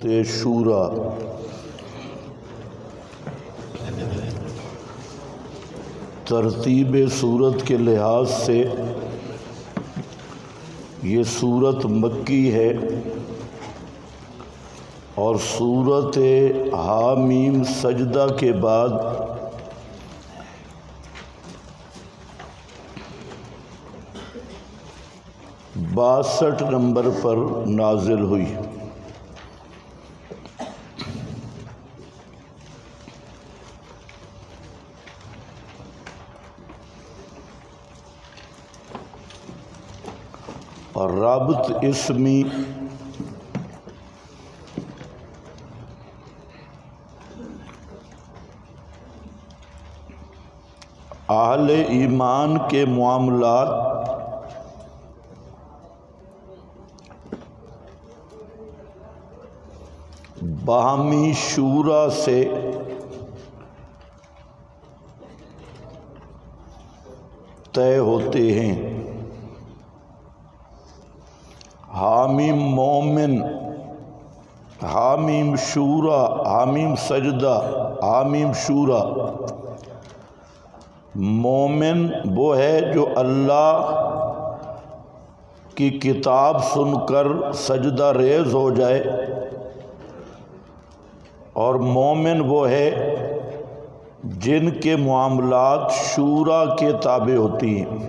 شورا ترتیب سورت کے لحاظ سے یہ سورت مکی ہے اور سورت حامیم سجدہ کے بعد باسٹھ نمبر پر نازل ہوئی۔ اور رابط اسمی اہل ایمان کے معاملات باہمی شورا سے طے ہوتے ہیں۔ حامیم مومن، حامیم شورا، حامیم سجدہ، حامیم شورا۔ مومن وہ ہے جو اللہ کی کتاب سن کر سجدہ ریز ہو جائے، اور مومن وہ ہے جن کے معاملات شورا کے تابع ہوتی ہیں۔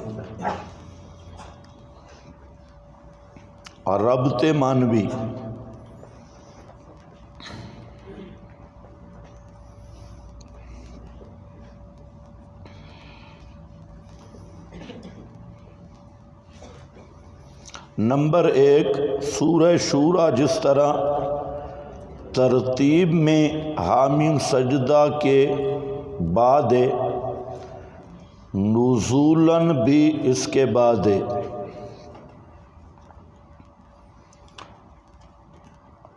اور ربط معنوی نمبر 1، سورہ شورا جس طرح ترتیب میں حامیم سجدہ کے بعد ہے، نزولاً بھی اس کے بعد ہے۔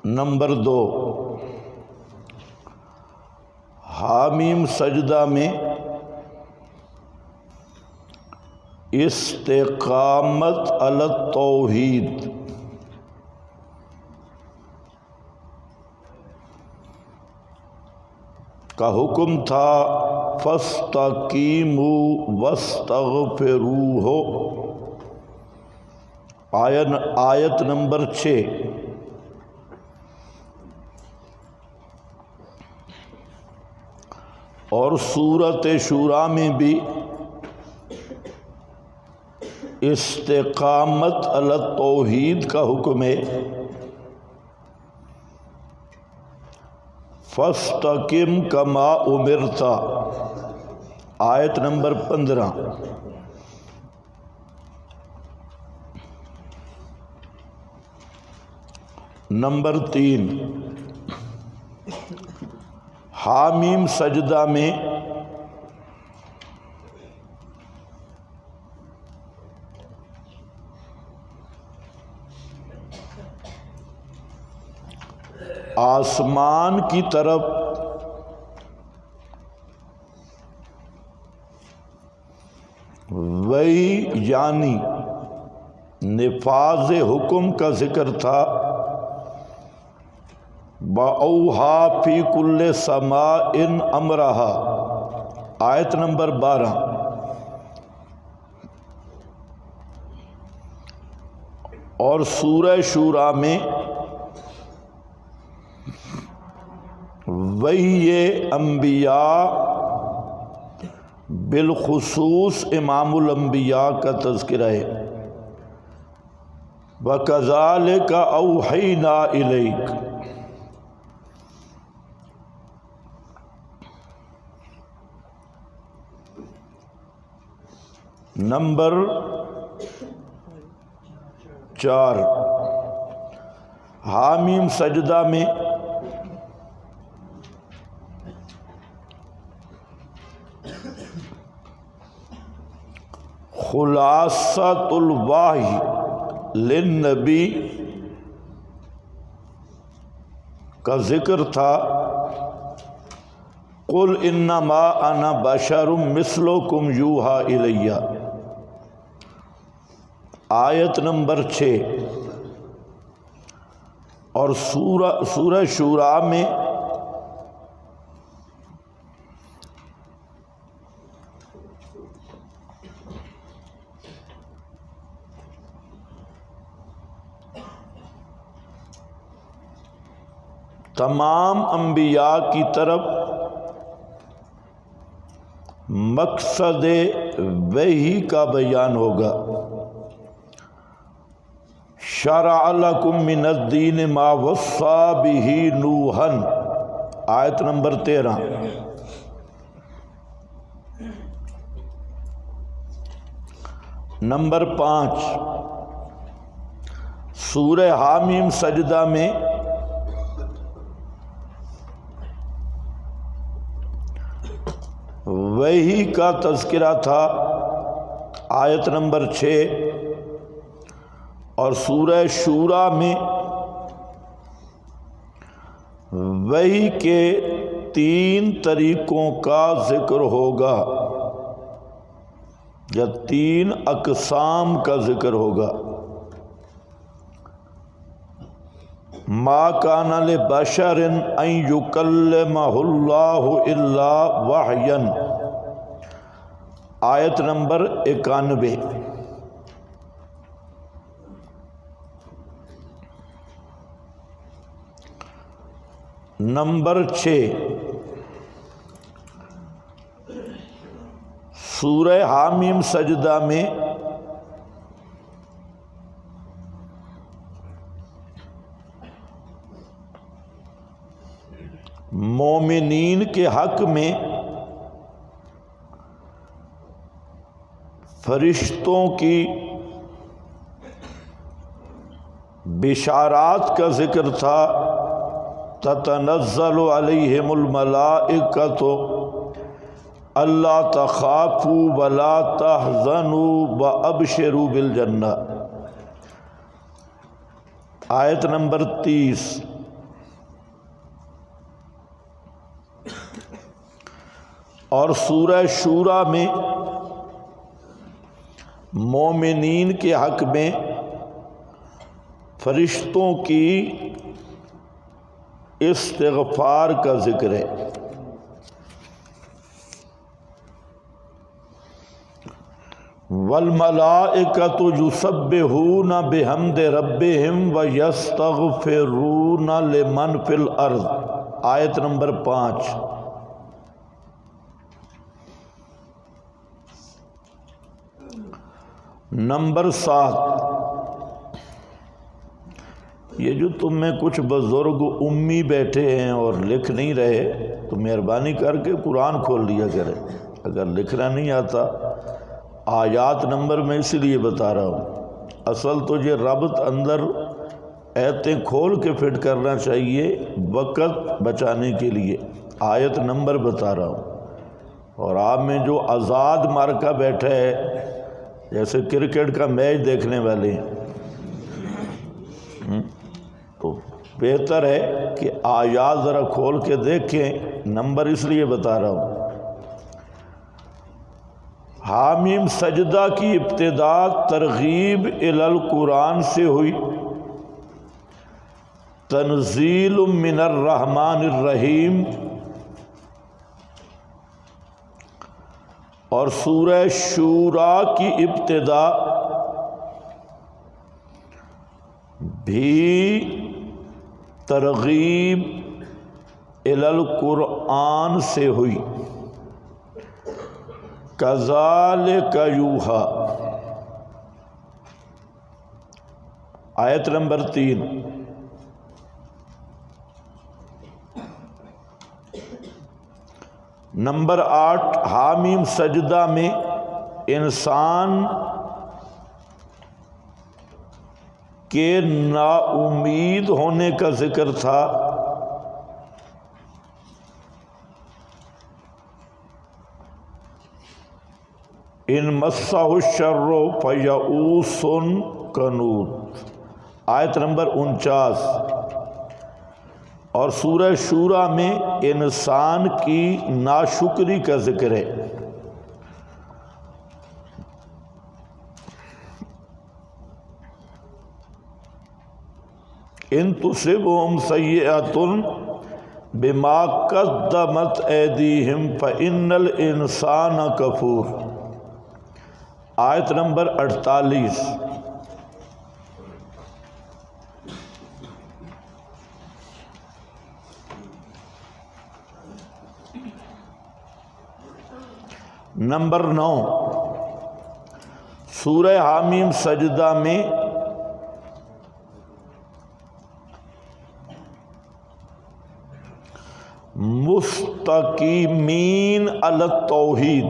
نمبر 2، حامیم سجدہ میں استقامت علی التوحید کا حکم تھا، فاستقیموا واستغفروہ، آیت نمبر 6۔ اور سورۃ شورا میں بھی استقامت علی التوحید کا حکم ہے، فاستقم کما امرت، آیت نمبر 15۔ نمبر 3، حامیم سجدہ میں آسمان کی طرف وہی یعنی نفاذ حکم کا ذکر تھا، بَأَوْحَىٰ فِي كُلِّ سَمَاءٍ أَمْرَهَا، آیت نمبر 12۔ اور سورہ شورا میں وحی انبیاء بالخصوص امام الانبیاء کا تذکرہ ہے، وَكَذَلِكَ أَوْحَيْنَا إِلَيْكَ۔ نمبر 4، حامیم سجدہ میں خلاصۃ الوحی للنبی کا ذکر تھا، قل انما انا بشر مثلکم یوحی الی، آیت نمبر 6۔ اور سورہ شورا میں تمام انبیاء کی طرف مقصد وحی کا بیان ہوگا۔ شرع لکم من الدین ما وصی بہ نوحا، آیت نمبر 13۔ نمبر 5 سورہ حامیم سجدہ میں وحی کا تذکرہ تھا، آیت نمبر 6، اور سورہ شورا میں وحی کے 3 طریقوں کا ذکر ہوگا یا 3 اقسام کا ذکر ہوگا۔ ما کان لبشر ان یکلمہ اللہ الا وحیا، آیت نمبر 91۔ نمبر 6 سورہ حامیم سجدہ میں مومنین کے حق میں فرشتوں کی بشارات کا ذکر تھا۔ تتنزل علیہم الملائکۃ الا تخافوا ولا تحزنوا وابشروا بالجنہ، آیت نمبر 30۔ اور سورہ شورا میں مومنین کے حق میں فرشتوں کی استغفار کا ذکر ہے۔ والملائکۃ یسبحون بحمد ربہم ویستغفرون لمن فی الارض، آیت نمبر 5۔ نمبر 7 یہ جو تم میں کچھ بزرگ امی بیٹھے ہیں اور لکھ نہیں رہے تو مہربانی کر کے قرآن کھول لیا کرے، اگر لکھنا نہیں آتا آیات نمبر میں اس لیے بتا رہا ہوں، اصل تو یہ ربط اندر ایتیں کھول کے فٹ کرنا چاہیے وقت بچانے کے لیے، آیت نمبر بتا رہا ہوں۔ اور آپ میں جو آزاد مارکا بیٹھا ہے جیسے کرکٹ کا میچ دیکھنے والے ہیں، تو بہتر ہے کہ آیات ذرا کھول کے دیکھیں، نمبر اس لیے بتا رہا ہوں۔ حامیم سجدہ کی ابتدا ترغیب الی القرآن سے ہوئی، تنزیل من الرحمن الرحیم، اور سورہ شورا کی ابتدا بھی ترغیب الی القرآن سے ہوئی، کذالک یوحی، آیت نمبر 3۔ نمبر 8 حامیم سجدہ میں انسان کے نا امید ہونے کا ذکر تھا، ان مسہ الشر فیئوس قنوط، آیت نمبر 49۔ اور سورہ شورا میں انسان کی ناشکری کا ذکر ہے، ان تصبہم سیئۃ بما قدمت ایدیہم فإن الانسان کفور۔ آیت نمبر 48۔ نمبر 9 سورہ حامیم سجدہ میں مستقیمین علی التوحید،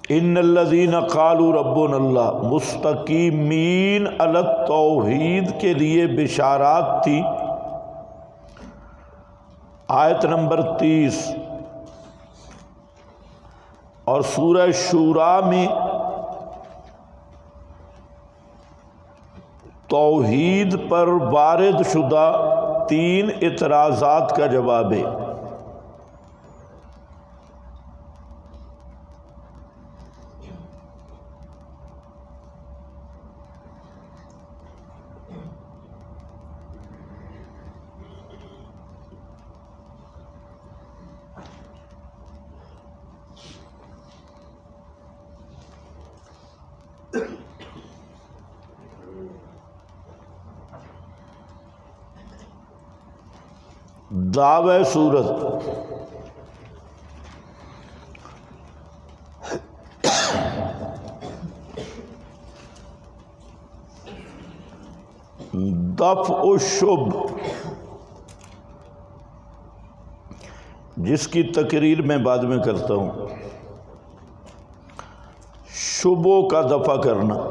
ان الذین قالوا ربنا اللہ، مستقیمین علی التوحید کے لیے بشارات تھی۔ آیت نمبر 30۔ اور سورہ شورا میں توحید پر وارد شدہ 3 اعتراضات کا جواب ہے۔ دعوی سورت۔ دفع الشبہ، جس کی تقریر میں بعد میں کرتا ہوں، شبہوں کا دفع کرنا۔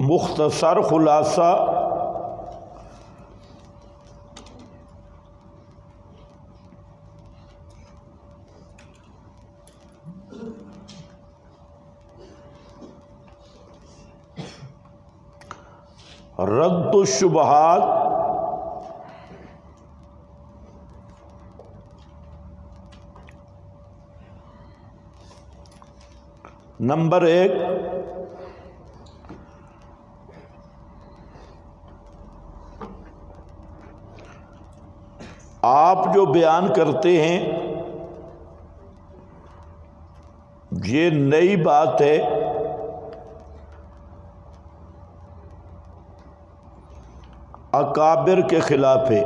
مختصر خلاصہ رد الشبہات نمبر 1، آپ جو بیان کرتے ہیں یہ نئی بات ہے، اکابر کے خلاف ہے۔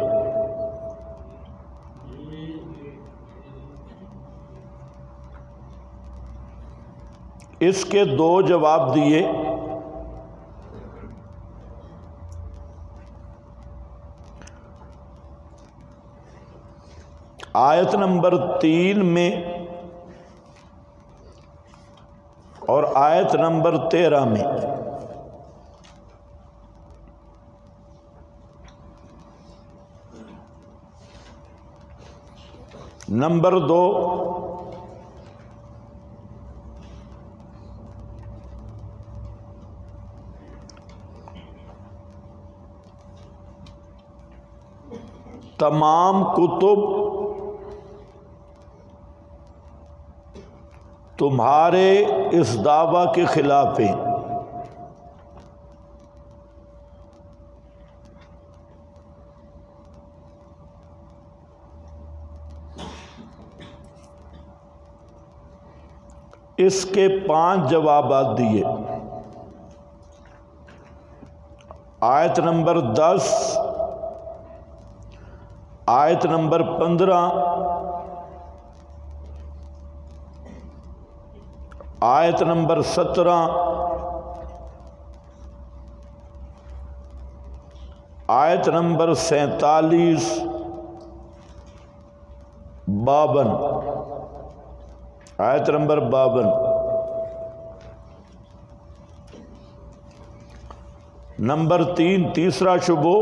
اس کے 2 جواب دیے۔ آیت نمبر 3 میں اور آیت نمبر 13 میں۔ نمبر 2، تمام کتب تمہارے اس دعویٰ کے خلاف ہیں۔ اس کے 5 جوابات دیے۔ آیت نمبر 10، آیت نمبر 15، آیت نمبر 17، آیت نمبر 47، 52، آیت نمبر 52۔ نمبر 3، تیسرا شبہ،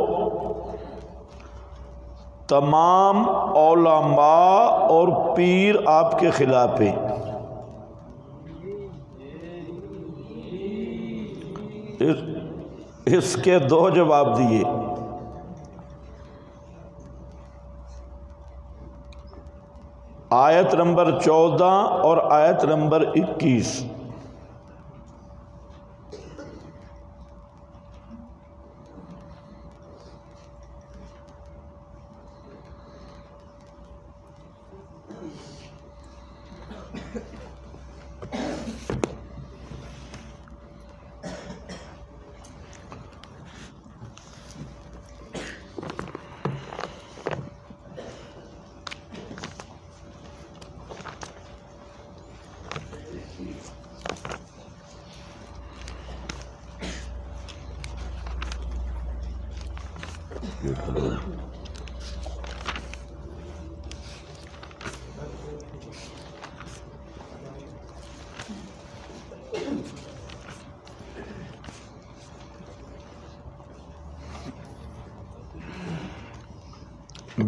تمام علماء اور پیر آپ کے خلاف ہیں۔ اس کے 2 جواب دیے۔ آیت نمبر 14 اور آیت نمبر 21۔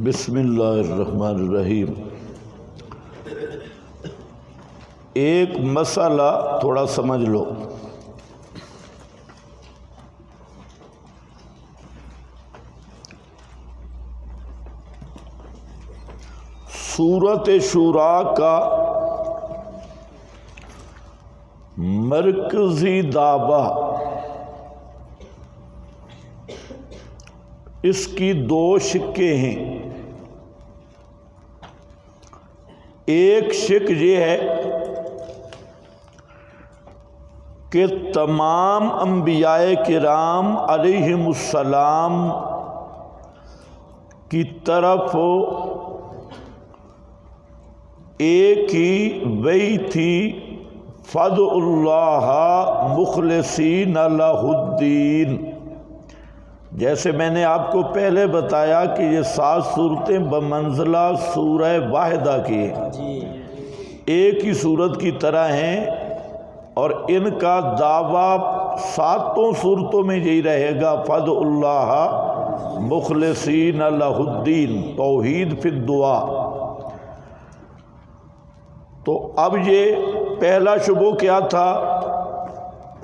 بسم اللہ الرحمن الرحیم۔ ایک مسئلہ تھوڑا سمجھ لو۔ سورۃ شورا کا مرکزی دعویٰ، اس کی دو شقیں ہیں۔ ایک شق یہ ہے کہ تمام انبیاء کرام علیہم السلام کی طرف ایک ہی وحی تھی، فادعوا اللہ مخلصین لہ الدین۔ جیسے میں نے آپ کو پہلے بتایا کہ یہ 7 صورتیں بمنزلہ سورہ واحدہ کی ہیں، ایک ہی صورت کی طرح ہیں، اور ان کا دعویٰ 7 صورتوں میں یہی رہے گا، فادعوا اللہ مخلصین لہ الدین، توحید فی الدعا۔ تو اب یہ پہلا شبہ کیا تھا؟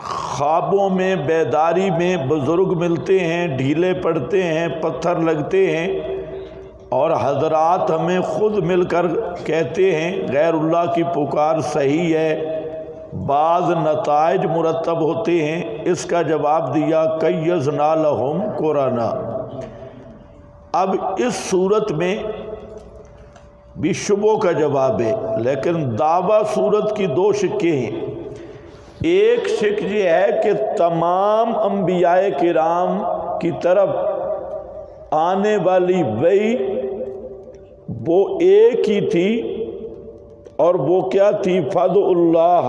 خوابوں میں بیداری میں بزرگ ملتے ہیں، ڈھیلے پڑتے ہیں، پتھر لگتے ہیں، اور حضرات ہمیں خود مل کر کہتے ہیں غیر اللہ کی پکار صحیح ہے، بعض نتائج مرتب ہوتے ہیں۔ اس کا جواب دیا کیّزنا لہم قرانا۔ اب اس صورت میں بھی شبوں کا جواب ہے، لیکن دعویٰ صورت کی 2 شقیں ہیں۔ ایک شق یہ ہے کہ تمام انبیاء کرام کی طرف آنے والی وحی وہ ایک ہی تھی، اور وہ کیا تھی؟ فادعوا اللہ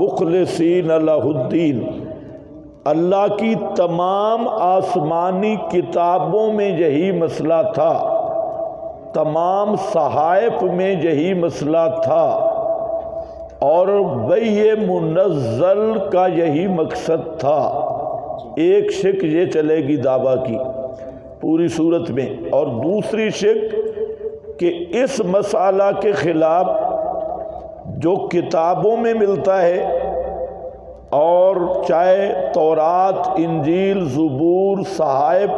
مخلصین لہ الدین۔ اللہ کی تمام آسمانی کتابوں میں یہی مسئلہ تھا، تمام صحائف میں یہی مسئلہ تھا، اور وحی منزل کا یہی مقصد تھا۔ ایک شق یہ چلے گی دعویٰ کی پوری صورت میں، اور دوسری شق کہ اس مسئلہ کے خلاف جو کتابوں میں ملتا ہے، اور چاہے تورات، انجیل، زبور، صحائف،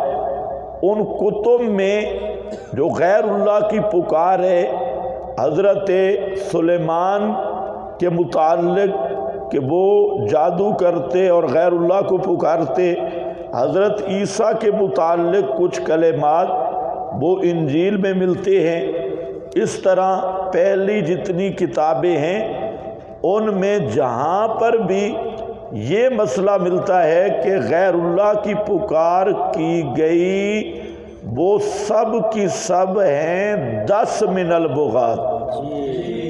ان کتب میں جو غیر اللہ کی پکار ہے، حضرت سلیمان کے متعلق کہ وہ جادو کرتے اور غیر اللہ کو پکارتے، حضرت عیسیٰ کے متعلق کچھ کلمات وہ انجیل میں ملتے ہیں۔ اس طرح پہلی جتنی کتابیں ہیں ان میں جہاں پر بھی یہ مسئلہ ملتا ہے کہ غیر اللہ کی پکار کی گئی، وہ سب کی سب ہیں 10 من البغاة۔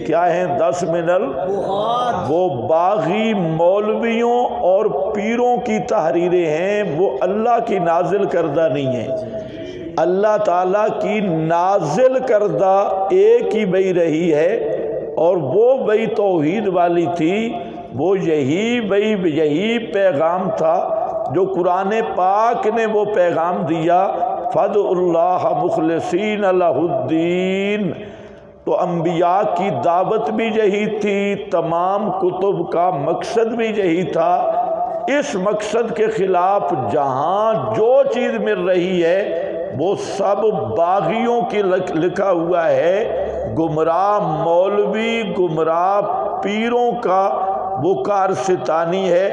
کیا ہیں 10 من البغاة؟ وہ باغی مولویوں اور پیروں کی تحریریں ہیں، وہ اللہ کی نازل کردہ نہیں ہیں۔ اللہ تعالیٰ کی نازل کردہ ایک ہی وحی رہی ہے، اور وہ وحی توحید والی تھی، وہ یہی وحی، یہی پیغام تھا جو قرآن پاک نے وہ پیغام دیا، فادعوا اللہ مخلصین لہ الدین۔ تو انبیاء کی دعوت بھی یہی تھی، تمام کتب کا مقصد بھی یہی تھا۔ اس مقصد کے خلاف جہاں جو چیز مل رہی ہے وہ سب باغیوں کی لکھا ہوا ہے، گمراہ مولوی، گمراہ پیروں کا وہ کارستانی ہے،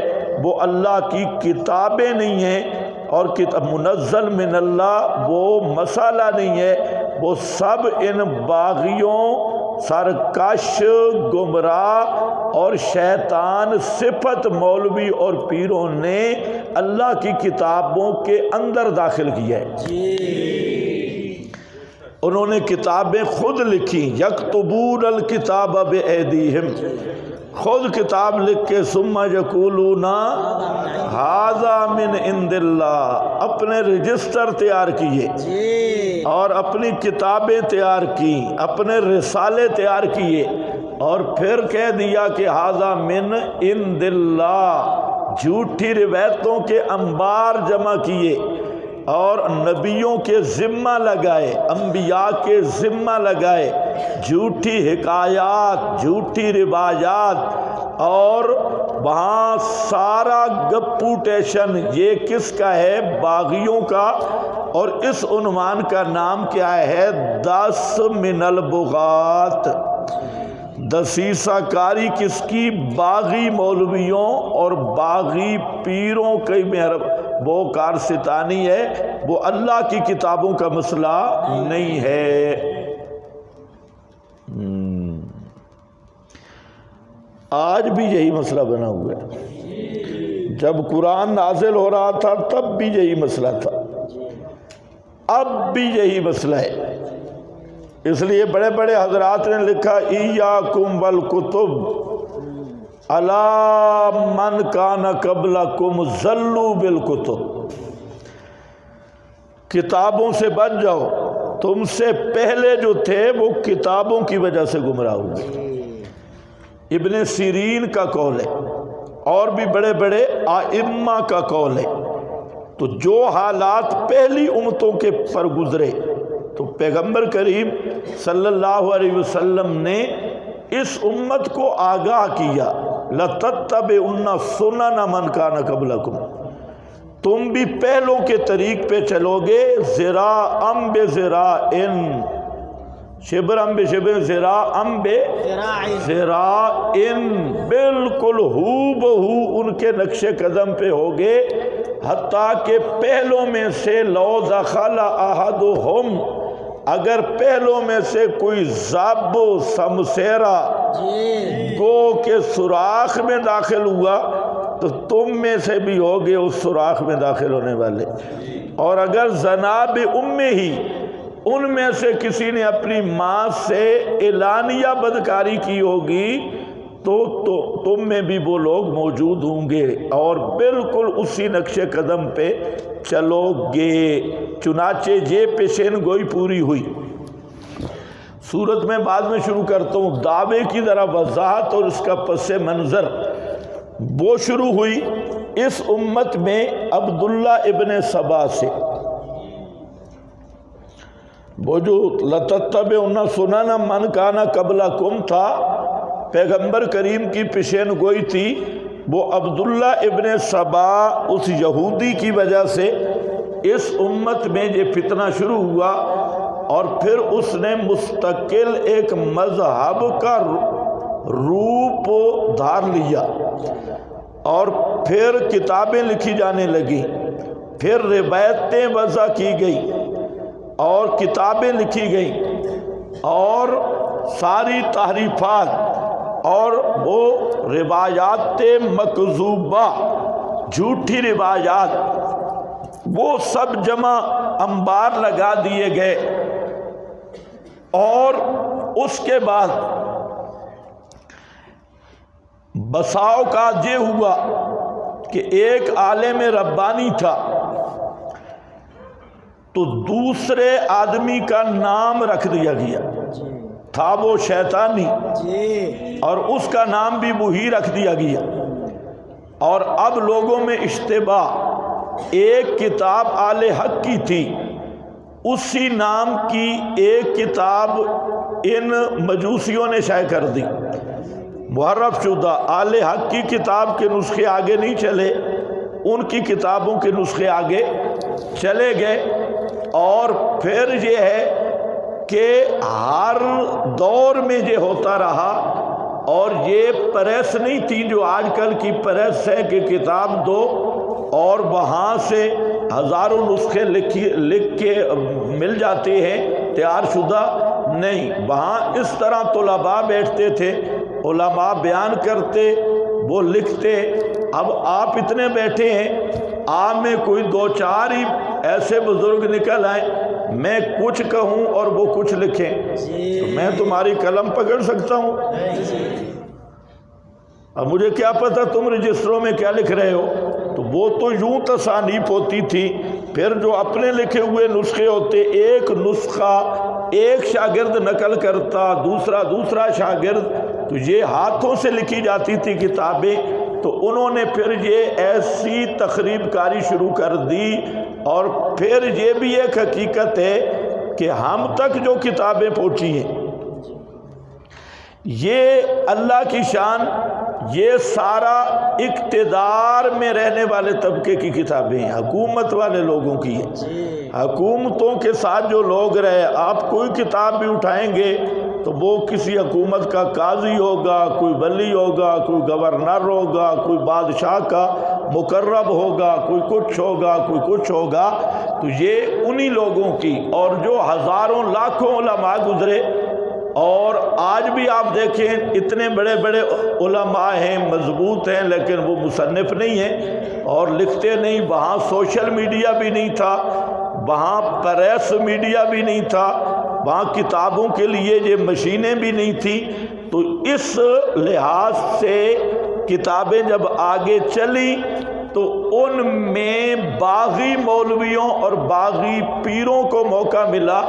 وہ اللہ کی کتابیں نہیں ہیں، اور کتاب منزل من اللہ وہ مسئلہ نہیں ہے، وہ سب ان باغیوں، سرکش، گمراہ اور شیطان صفت مولوی اور پیروں نے اللہ کی کتابوں کے اندر داخل کیا ہے۔ انہوں نے کتابیں خود لکھی، یکتبون الکتاب بایدیہم، خود کتاب لکھ کے ثم یقولون ھذا من عند اللہ، اپنے رجسٹر تیار کیے اور اپنی کتابیں تیار کی، اپنے رسالے تیار کیے، اور پھر کہہ دیا کہ ھذا من عند اللہ، جھوٹی روایتوں کے انبار جمع کیے اور نبیوں کے ذمہ لگائے، انبیاء کے ذمہ لگائے، جھوٹی حکایات، جھوٹی روایات، اور وہاں سارا گپوٹیشن یہ کس کا ہے؟ باغیوں کا، اور اس عنوان کا نام کیا ہے؟ 10 من البغات، دسیسہ کاری کس کی؟ باغی مولویوں اور باغی پیروں کی وہ کارستانی ہے، وہ اللہ کی کتابوں کا مسئلہ نہیں ہے۔ آج بھی یہی مسئلہ بنا ہوا ہے، جب قرآن نازل ہو رہا تھا تب بھی یہی مسئلہ تھا، اب بھی یہی مسئلہ ہے۔ اس لیے بڑے بڑے حضرات نے لکھا ایاکم والکتب الا من کان قبلکم ضلوا بالکتب، کتابوں سے بچ جاؤ، تم سے پہلے جو تھے وہ کتابوں کی وجہ سے گمراہ ہوئے۔ ابن سیرین کا قول ہے، اور بھی بڑے بڑے ائمہ کا قول ہے۔ تو جو حالات پہلی امتوں کے پر گزرے تو پیغمبر کریم صلی اللہ علیہ وسلم نے اس امت کو آگاہ کیا، لَتَتَّبِعُنَّ سُنَنَ مَنْ كَانَ قَبْلَكُمْ، تم بھی پہلوں کے طریق پہ چلو گے، ذراعًا بذراع، شبرًا بشبر، ذراعًا بذراع، بالکل ہو بہو ان کے نقش قدم پہ ہوگے، حتیٰ کہ پہلوں میں سے لو دخل احدہم، اگر پہلوں میں سے کوئی ضب و سمسیرا گو کے سوراخ میں داخل ہوا تو تم میں سے بھی ہوگے اس سوراخ میں داخل ہونے والے، اور اگر ذناب امہ ہی، ان میں سے کسی نے اپنی ماں سے اعلانیہ بدکاری کی ہوگی تو تم میں بھی وہ لوگ موجود ہوں گے، اور بالکل اسی نقش قدم پہ چلو گے۔ چنانچہ یہ پیشین گوئی پوری ہوئی۔ سورت میں بعد میں شروع کرتا ہوں، دعوے کی ذرا وضاحت اور اس کا پس منظر وہ شروع ہوئی اس امت میں عبداللہ ابن سبا سے، وہ جو لَتَتَّبِعُنَّ سُنَنَ مَنْ كَانَ قَبْلَكُمْ تھا، پیغمبر کریم کی پیشین گوئی تھی، وہ عبداللہ ابن سبا اس یہودی کی وجہ سے اس امت میں یہ فتنہ شروع ہوا، اور پھر اس نے مستقل ایک مذہب کا روپ دھار لیا، اور پھر کتابیں لکھی جانے لگیں، پھر روایتیں وضع کی گئی اور کتابیں لکھی گئیں، اور ساری تحریفات اور وہ روایات مکذوبہ، جھوٹی روایات، وہ سب جمع انبار لگا دیے گئے۔ اور اس کے بعد بساؤ کا یہ ہوا کہ ایک عالم ربانی تھا تو دوسرے آدمی کا نام رکھ دیا گیا، تھا وہ شیطانی، اور اس کا نام بھی وہی رکھ دیا گیا، اور اب لوگوں میں اشتباہ، ایک کتاب آل حق کی تھی، اسی نام کی ایک کتاب ان مجوسیوں نے شائع کر دی، محرف شدہ۔ آل حق کی کتاب کے نسخے آگے نہیں چلے، ان کی کتابوں کے نسخے آگے چلے گئے، اور پھر یہ ہے کہ ہر دور میں یہ ہوتا رہا، اور یہ پریس نہیں تھی جو آج کل کی پریس ہے کہ کتاب دو اور وہاں سے ہزاروں نسخے لکھ کے مل جاتے ہیں تیار شدہ۔ نہیں، وہاں اس طرح طلباء بیٹھتے تھے، علماء بیان کرتے، وہ لکھتے۔ اب آپ اتنے بیٹھے ہیں، آپ میں کوئی دو چار ہی ایسے بزرگ نکل آئیں، میں کچھ کہوں اور وہ کچھ لکھیں تو میں تمہاری قلم پکڑ سکتا ہوں؟ اب مجھے کیا پتہ تم رجسٹروں میں کیا لکھ رہے ہو؟ تو وہ تو یوں تصانیف ہوتی تھی۔ پھر جو اپنے لکھے ہوئے نسخے ہوتے، ایک نسخہ ایک شاگرد نقل کرتا، دوسرا شاگرد، تو یہ ہاتھوں سے لکھی جاتی تھی کتابیں۔ تو انہوں نے پھر یہ ایسی تخریب کاری شروع کر دی۔ اور پھر یہ بھی ایک حقیقت ہے کہ ہم تک جو کتابیں پہنچی ہیں، یہ اللہ کی شان، یہ سارا اقتدار میں رہنے والے طبقے کی کتابیں ہیں، حکومت والے لوگوں کی ہیں۔ حکومتوں کے ساتھ جو لوگ رہے، آپ کوئی کتاب بھی اٹھائیں گے تو وہ کسی حکومت کا قاضی ہوگا، کوئی ولی ہوگا، کوئی گورنر ہوگا، کوئی بادشاہ کا مقرب ہوگا، کوئی کچھ ہوگا، کوئی کچھ ہوگا۔ تو یہ انہی لوگوں کی، اور جو ہزاروں لاکھوں علماء گزرے، اور آج بھی آپ دیکھیں اتنے بڑے بڑے علماء ہیں، مضبوط ہیں، لیکن وہ مصنف نہیں ہیں اور لکھتے نہیں۔ وہاں سوشل میڈیا بھی نہیں تھا، وہاں پریس میڈیا بھی نہیں تھا، وہاں کتابوں کے لیے یہ مشینیں بھی نہیں تھیں۔ تو اس لحاظ سے کتابیں جب آگے چلی تو ان میں باغی مولویوں اور باغی پیروں کو موقع ملا،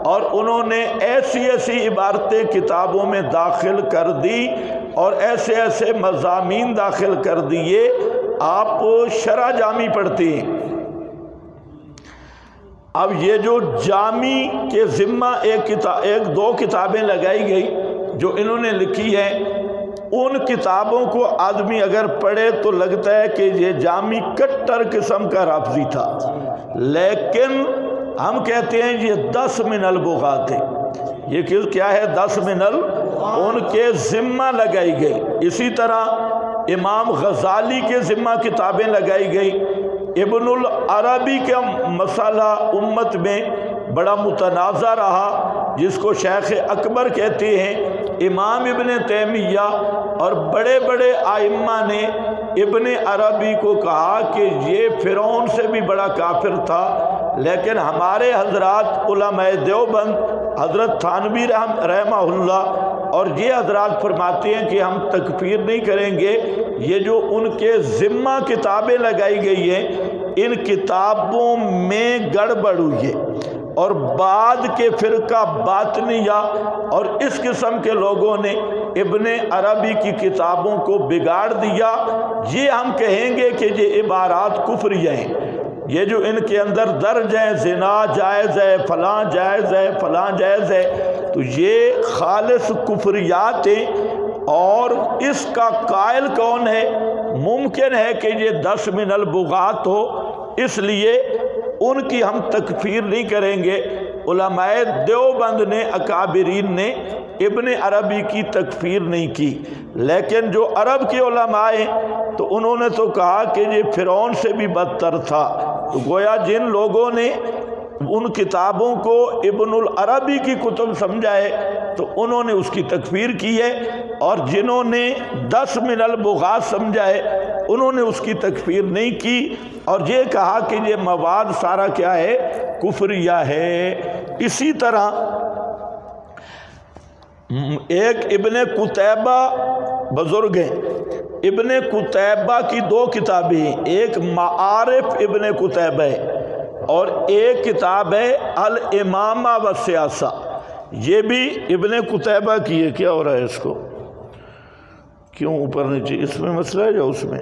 اور انہوں نے ایسی ایسی عبارتیں کتابوں میں داخل کر دی اور ایسے ایسے مضامین داخل کر دیے۔ آپ شرح جامی پڑھتے ہیں، اب یہ جو جامی کے ذمہ ایک دو کتابیں لگائی گئی جو انہوں نے لکھی ہیں، ان کتابوں کو آدمی اگر پڑھے تو لگتا ہے کہ یہ جامی کٹر قسم کا رافضی تھا، لیکن ہم کہتے ہیں یہ 10 من البغات ہے۔ یہ کیا ہے؟ 10 من ان کے ذمہ لگائی گئی۔ اسی طرح امام غزالی کے ذمہ کتابیں لگائی گئی۔ ابن العربی کا مسئلہ امت میں بڑا متنازع رہا، جس کو شیخ اکبر کہتے ہیں۔ امام ابن تیمیہ اور بڑے بڑے آئمہ نے ابن عربی کو کہا کہ یہ فرعون سے بھی بڑا کافر تھا، لیکن ہمارے حضرات علماء دیوبند، حضرت تھانوی رحمہ اللہ اور یہ حضرات فرماتے ہیں کہ ہم تکفیر نہیں کریں گے۔ یہ جو ان کے ذمہ کتابیں لگائی گئی ہیں، ان کتابوں میں گڑبڑ ہوئی ہے، اور بعد کے فرقہ باطنیہ اور اس قسم کے لوگوں نے ابن عربی کی کتابوں کو بگاڑ دیا۔ یہ ہم کہیں گے کہ یہ عبارات کفریہ ہیں، یہ جو ان کے اندر درج ہے، زنا جائز ہے، فلاں جائز ہے، فلاں جائز ہے، تو یہ خالص کفریات ہیں۔ اور اس کا قائل کون ہے؟ ممکن ہے کہ یہ 10 من البغات ہو، اس لیے ان کی ہم تکفیر نہیں کریں گے۔ علماء دیوبند نے، اکابرین نے ابن عربی کی تکفیر نہیں کی، لیکن جو عرب کے علماء ہیں تو انہوں نے تو کہا کہ یہ فرعون سے بھی بدتر تھا۔ تو گویا جن لوگوں نے ان کتابوں کو ابن العربی کی کتب سمجھائے تو انہوں نے اس کی تکفیر کی ہے، اور جنہوں نے 10 من البغات سمجھائے انہوں نے اس کی تکفیر نہیں کی، اور یہ کہا کہ یہ مواد سارا کیا ہے؟ کفریہ ہے۔ اسی طرح ایک ابن قتیبہ بزرگ ہیں، ابن قتیبہ کی 2 کتابیں ہیں، ایک معارف ابن قتیبہ ہے اور ایک کتاب ہے الامامہ والسیاسہ، یہ بھی ابن قتیبہ کی ہے۔ کیا ہو رہا ہے اس کو؟ کیوں اوپر نیچے؟ اس میں مسئلہ ہے یا اس میں؟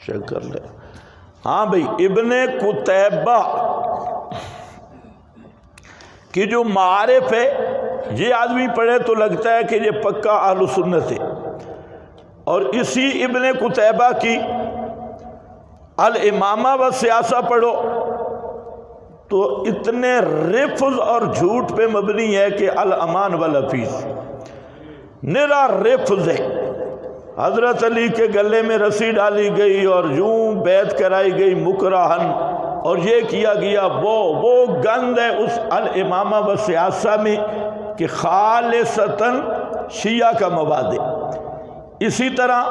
چیک کر لیں۔ ہاں بھئی، ابن قتیبہ کی جو معارف ہے، یہ آدمی پڑھے تو لگتا ہے کہ یہ پکا اہل سنت ہے، اور اسی ابن قتیبہ کی الامامہ والسیاسہ پڑھو تو اتنے رفض اور جھوٹ پہ مبنی ہے کہ الامان والحفیظ، نرا رفض ہے۔ حضرت علی کے گلے میں رسی ڈالی گئی اور یوں بیعت کرائی گئی مکرہن، اور یہ کیا گیا، وہ گند ہے اس الامامہ و سیاسہ میں کہ خالصتاً شیعہ کا مواد ہے۔ اسی طرح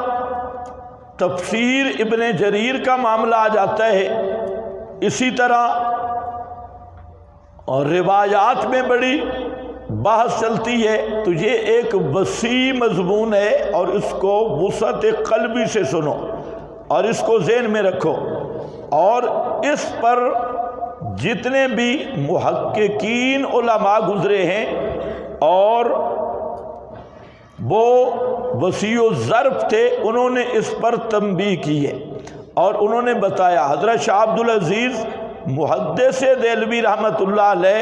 تفسیر ابن جریر کا معاملہ آ جاتا ہے، اسی طرح اور روایات میں بڑی بحث چلتی ہے۔ تو یہ ایک وسیع مضمون ہے، اور اس کو وسعت قلبی سے سنو اور اس کو ذہن میں رکھو، اور اس پر جتنے بھی محققین علماء گزرے ہیں اور وہ وسیع الظرف تھے، انہوں نے اس پر تنبیہ کی ہے اور انہوں نے بتایا۔ حضرت شاہ عبد العزیز محدث دہلوی رحمۃ اللہ علیہ،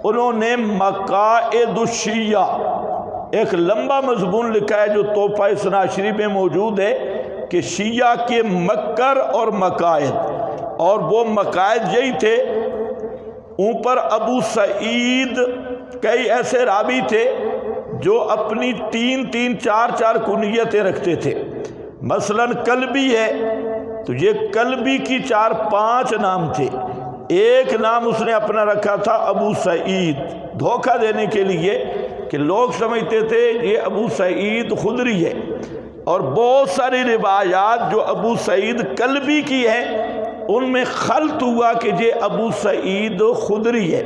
انہوں نے مقاعد الشیعہ ایک لمبا مضمون لکھا ہے جو تحفہ اثنا عشری میں موجود ہے، کہ شیعہ کے مکر اور مقاعد، اور وہ مقاعد یہی تھے۔ اوپر ابو سعید کئی ایسے راوی تھے جو اپنی تین چار کنیتیں رکھتے تھے، مثلا کلبی ہے تو یہ کلبی کی 4-5 نام تھے، ایک نام اس نے اپنا رکھا تھا ابو سعید، دھوکہ دینے کے لیے کہ لوگ سمجھتے تھے یہ ابو سعید خدری ہے، اور بہت ساری روایات جو ابو سعید کلبی کی ہیں ان میں خلط ہوا کہ یہ ابو سعید خدری ہے۔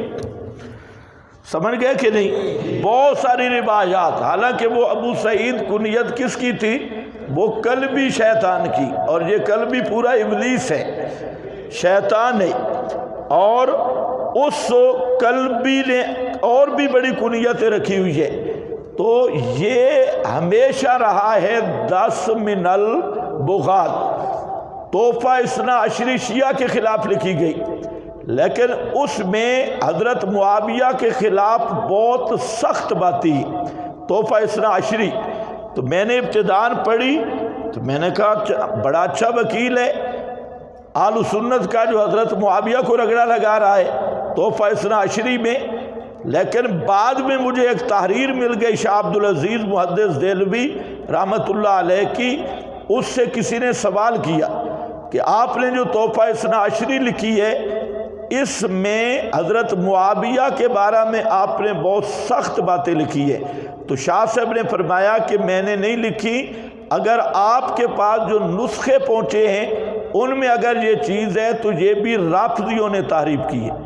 سمجھ گئے کہ نہیں؟ بہت ساری روایات، حالانکہ وہ ابو سعید کنیت کس کی تھی؟ وہ کلبی شیطان کی، اور یہ کلبی پورا ابلیس ہے، شیطان ہے۔ اور اس کلبی نے اور بھی بڑی کنیتیں رکھی ہوئی ہے، تو یہ ہمیشہ رہا ہے 10 من البغات۔ تحفہ اثنا عشری شیعہ کے خلاف لکھی گئی، لیکن اس میں حضرت معاویہ کے خلاف بہت سخت باتیں، تحفہ اثنا عشری۔ تو میں نے ابتداءً پڑھی تو میں نے کہا بڑا اچھا وکیل ہے اہل سنت کا جو حضرت معاویہ کو رگڑا لگا رہا ہے تحفہ اثنا عشری میں، لیکن بعد میں مجھے ایک تحریر مل گئی شاہ عبد العزیز محدث دہلوی رحمۃ اللہ علیہ کی، اس سے کسی نے سوال کیا کہ آپ نے جو تحفہ اثنا عشری لکھی ہے اس میں حضرت معاویہ کے بارے میں آپ نے بہت سخت باتیں لکھی ہے۔ تو شاہ صاحب نے فرمایا کہ میں نے نہیں لکھی، اگر آپ کے پاس جو نسخے پہنچے ہیں ان میں اگر یہ چیز ہے تو یہ بھی رافضیوں نے تحریف کی ہے۔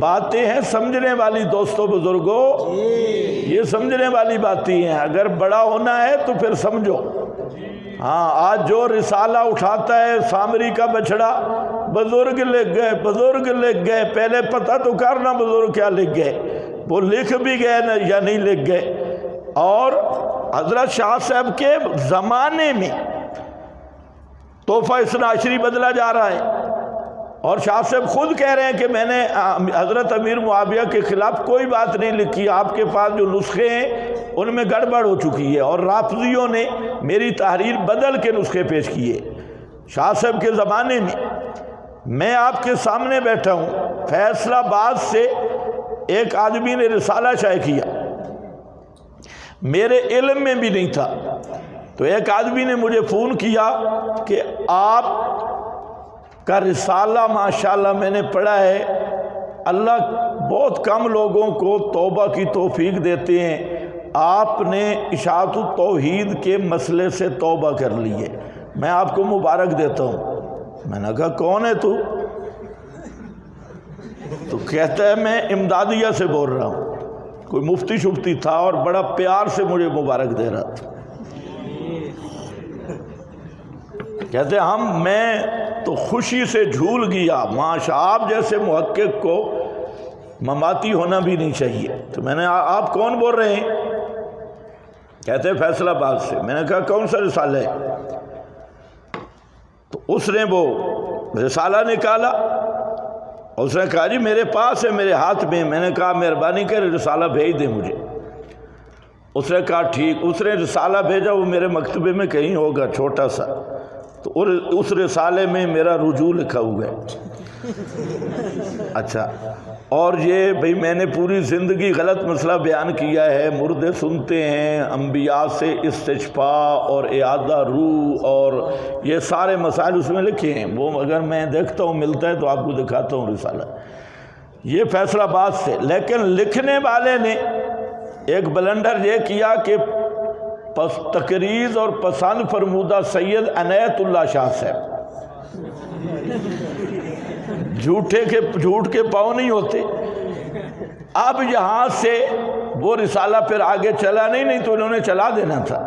باتیں ہیں سمجھنے والی دوستوں بزرگوں، یہ سمجھنے والی باتیں ہیں، اگر بڑا ہونا ہے تو پھر سمجھو۔ ہاں، آج جو رسالہ اٹھاتا ہے سامری کا بچڑا، بزرگ لکھ گئے، بزرگ لکھ گئے، پہلے پتہ تو کرنا بزرگ کیا لکھ گئے، وہ لکھ بھی گئے یا نہیں لکھ گئے۔ اور حضرت شاہ صاحب کے زمانے میں تحفہ اثنا عشری بدلا جا رہا ہے، اور شاہ صاحب خود کہہ رہے ہیں کہ میں نے حضرت امیر معاویہ کے خلاف کوئی بات نہیں لکھی، آپ کے پاس جو نسخے ہیں ان میں گڑبڑ ہو چکی ہے، اور رافضیوں نے میری تحریر بدل کے نسخے پیش کیے شاہ صاحب کے زمانے میں۔ میں آپ کے سامنے بیٹھا ہوں، فیصلہ آباد سے ایک آدمی نے رسالہ شائع کیا، میرے علم میں بھی نہیں تھا، تو ایک آدمی نے مجھے فون کیا کہ آپ کا رسالہ ماشاءاللہ میں نے پڑھا ہے، اللہ بہت کم لوگوں کو توبہ کی توفیق دیتے ہیں، آپ نے اشاعت التوحید کے مسئلے سے توبہ کر لی ہے، میں آپ کو مبارک دیتا ہوں۔ میں نے کہا کون ہے تو کہتا ہے میں امدادیہ سے بول رہا ہوں، کوئی مفتی شفتی تھا اور بڑا پیار سے مجھے مبارک دے رہا تھا۔ کہتے میں تو خوشی سے جھول گیا، ماشاء آپ جیسے محقق کو مماتی ہونا بھی نہیں چاہیے۔ تو میں نے آپ کون بول رہے ہیں؟ کہتے فیصلہ آباد سے۔ میں نے کہا کون سا رسالہ ہے؟ تو اس نے وہ رسالہ نکالا، اس نے کہا جی میرے پاس ہے، میرے ہاتھ میں۔ میں نے کہا مہربانی کر رسالہ بھیج دیں مجھے۔ اس نے کہا ٹھیک۔ اس نے رسالہ بھیجا، وہ میرے مکتبے میں کہیں ہوگا چھوٹا سا، تو اس رسالے میں میرا رجوع لکھا ہوا ہے۔ اچھا، اور یہ بھئی میں نے پوری زندگی غلط مسئلہ بیان کیا ہے، مردے سنتے ہیں، انبیاء سے استشفاء اور اعادہ روح اور یہ سارے مسائل اس میں لکھے ہیں، وہ اگر میں دیکھتا ہوں ملتا ہے تو آپ کو دکھاتا ہوں رسالہ، یہ فیصل آباد سے۔ لیکن لکھنے والے نے ایک بلنڈر یہ کیا کہ تقریر اور پسند فرمودہ سید عنایت اللہ شاہ صاحب، جھوٹ کے پاؤں نہیں ہوتے۔ اب یہاں سے وہ رسالہ پھر آگے چلا نہیں تو انہوں نے چلا دینا تھا۔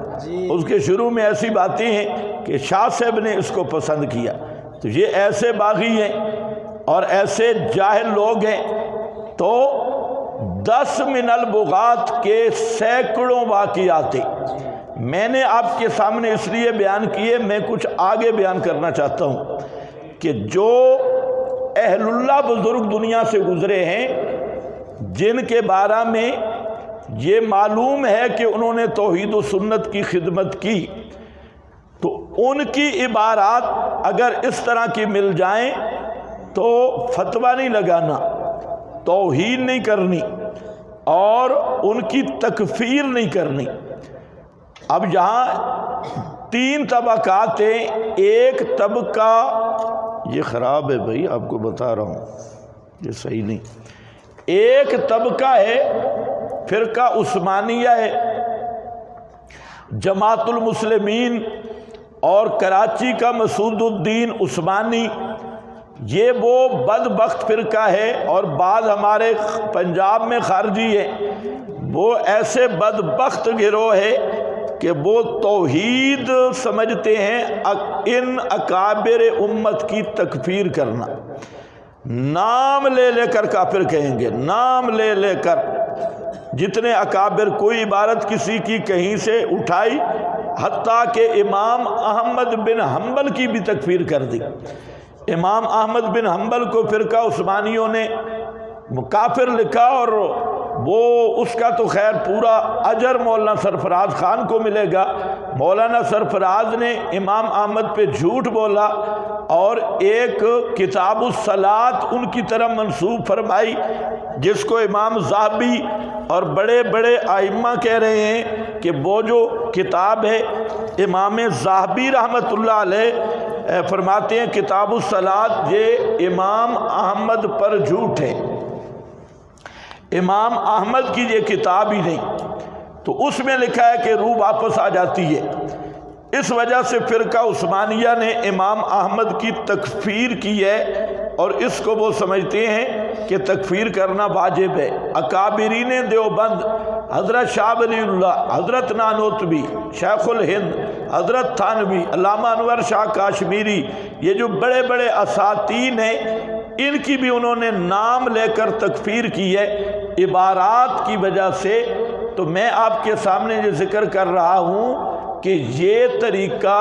اس کے شروع میں ایسی باتیں ہیں کہ شاہ صاحب نے اس کو پسند کیا، تو یہ ایسے باغی ہیں اور ایسے جاہل لوگ ہیں، تو 10 من البغات کے سینکڑوں واقعات میں نے آپ کے سامنے اس لیے بیان کیے، میں کچھ آگے بیان کرنا چاہتا ہوں کہ جو اہل اللہ بزرگ دنیا سے گزرے ہیں، جن کے بارے میں یہ معلوم ہے کہ انہوں نے توحید و سنت کی خدمت کی، تو ان کی عبارات اگر اس طرح کی مل جائیں تو فتویٰ نہیں لگانا، توہین نہیں کرنی اور ان کی تکفیر نہیں کرنی۔ اب یہاں 3 طبقات ہیں۔ ایک طبقہ، یہ خراب ہے بھائی، آپ کو بتا رہا ہوں یہ صحیح نہیں۔ ایک طبقہ ہے فرقہ عثمانیہ ہے، جماعت المسلمین اور کراچی کا مسعود الدین عثمانی، یہ وہ بدبخت فرقہ ہے، اور بعض ہمارے پنجاب میں خارجی ہیں، وہ ایسے بدبخت گروہ ہے کہ وہ توحید سمجھتے ہیں ان اکابر امت کی تکفیر کرنا، نام لے لے کر کافر کہیں گے، نام لے لے کر، جتنے اکابر، کوئی عبارت کسی کی کہیں سے اٹھائی، حتیٰ کہ امام احمد بن حنبل کی بھی تکفیر کر دی۔ امام احمد بن حنبل کو فرقہ عثمانیوں نے کافر لکھا، اور وہ اس کا تو خیر پورا اجر مولانا سرفراز خان کو ملے گا۔ مولانا سرفراز نے امام احمد پہ جھوٹ بولا اور ایک کتاب الصلاۃ ان کی طرف منسوب فرمائی، جس کو امام ذہبی اور بڑے بڑے ائمہ کہہ رہے ہیں کہ وہ جو کتاب ہے، امام ذہبی رحمۃ اللہ علیہ فرماتے ہیں کتاب الصلاۃ یہ امام احمد پر جھوٹ ہے، امام احمد کی یہ کتاب ہی نہیں، تو اس میں لکھا ہے کہ روح واپس آ جاتی ہے۔ اس وجہ سے فرقہ عثمانیہ نے امام احمد کی تکفیر کی ہے، اور اس کو وہ سمجھتے ہیں کہ تکفیر کرنا واجب ہے۔ اکابرین دیوبند، حضرت شاہ ولی اللہ، حضرت نانوتوی، شیخ الہند، حضرت تھانوی، علامہ انور شاہ کاشمیری، یہ جو بڑے بڑے اساتین ہیں، ان کی بھی انہوں نے نام لے کر تکفیر کی ہے عبارات کی وجہ سے۔ تو میں آپ کے سامنے یہ ذکر کر رہا ہوں کہ یہ طریقہ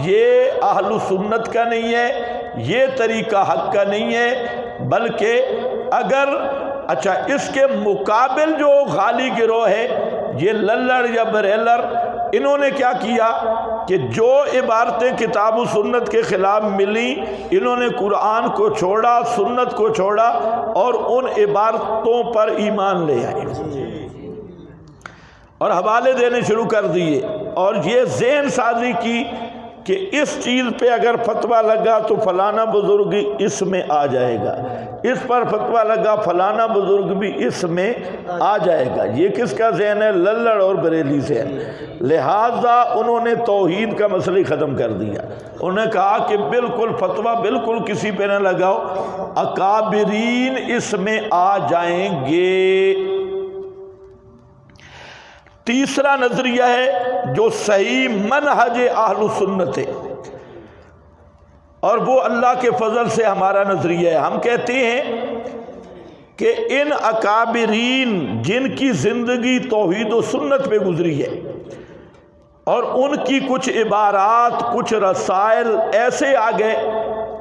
یہ اہل سنت کا نہیں ہے، یہ طریقہ حق کا نہیں ہے، بلکہ اگر اچھا اس کے مقابل جو غالی گروہ ہے، یہ للڑ یا بریلر، انہوں نے کیا کیا کہ جو عبارتیں کتاب و سنت کے خلاف ملی، انہوں نے قرآن کو چھوڑا، سنت کو چھوڑا، اور ان عبارتوں پر ایمان لے آئے اور حوالے دینے شروع کر دیے، اور یہ ذہن سازی کی کہ اس چیز پہ اگر فتویٰ لگا تو فلانا بزرگ اس میں آ جائے گا، اس پر فتویٰ لگا فلانا بزرگ بھی اس میں آ جائے گا۔ یہ کس کا ذہن ہے؟ للڑ اور بریلی ذہن۔ لہٰذا انہوں نے توحید کا مسئلہ ہی ختم کر دیا۔ انہوں نے کہا کہ بالکل فتویٰ بالکل کسی پہ نہ لگاؤ، اکابرین اس میں آ جائیں گے۔ تیسرا نظریہ ہے جو صحیح منہج اہل سنت ہے، اور وہ اللہ کے فضل سے ہمارا نظریہ ہے۔ ہم کہتے ہیں کہ ان اکابرین جن کی زندگی توحید و سنت پہ گزری ہے، اور ان کی کچھ عبارات، کچھ رسائل ایسے آ گئے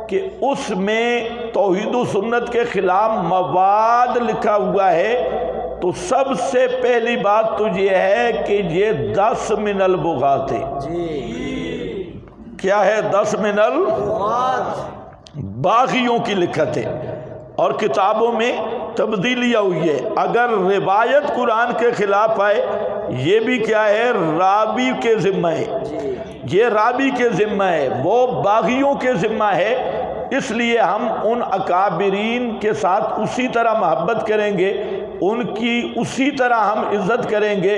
کہ اس میں توحید و سنت کے خلاف مواد لکھا ہوا ہے، تو سب سے پہلی بات تو یہ ہے کہ یہ 10 من البغات ہے۔ کیا ہے 10 من باغیوں کی لکھت ہے، اور کتابوں میں تبدیلیاں ہوئی ہے۔ اگر روایت قرآن کے خلاف آئے یہ بھی کیا ہے، راوی کے ذمہ ہے، یہ راوی کے ذمہ ہے، وہ باغیوں کے ذمہ ہے۔ اس لیے ہم ان اکابرین کے ساتھ اسی طرح محبت کریں گے، ان کی اسی طرح ہم عزت کریں گے،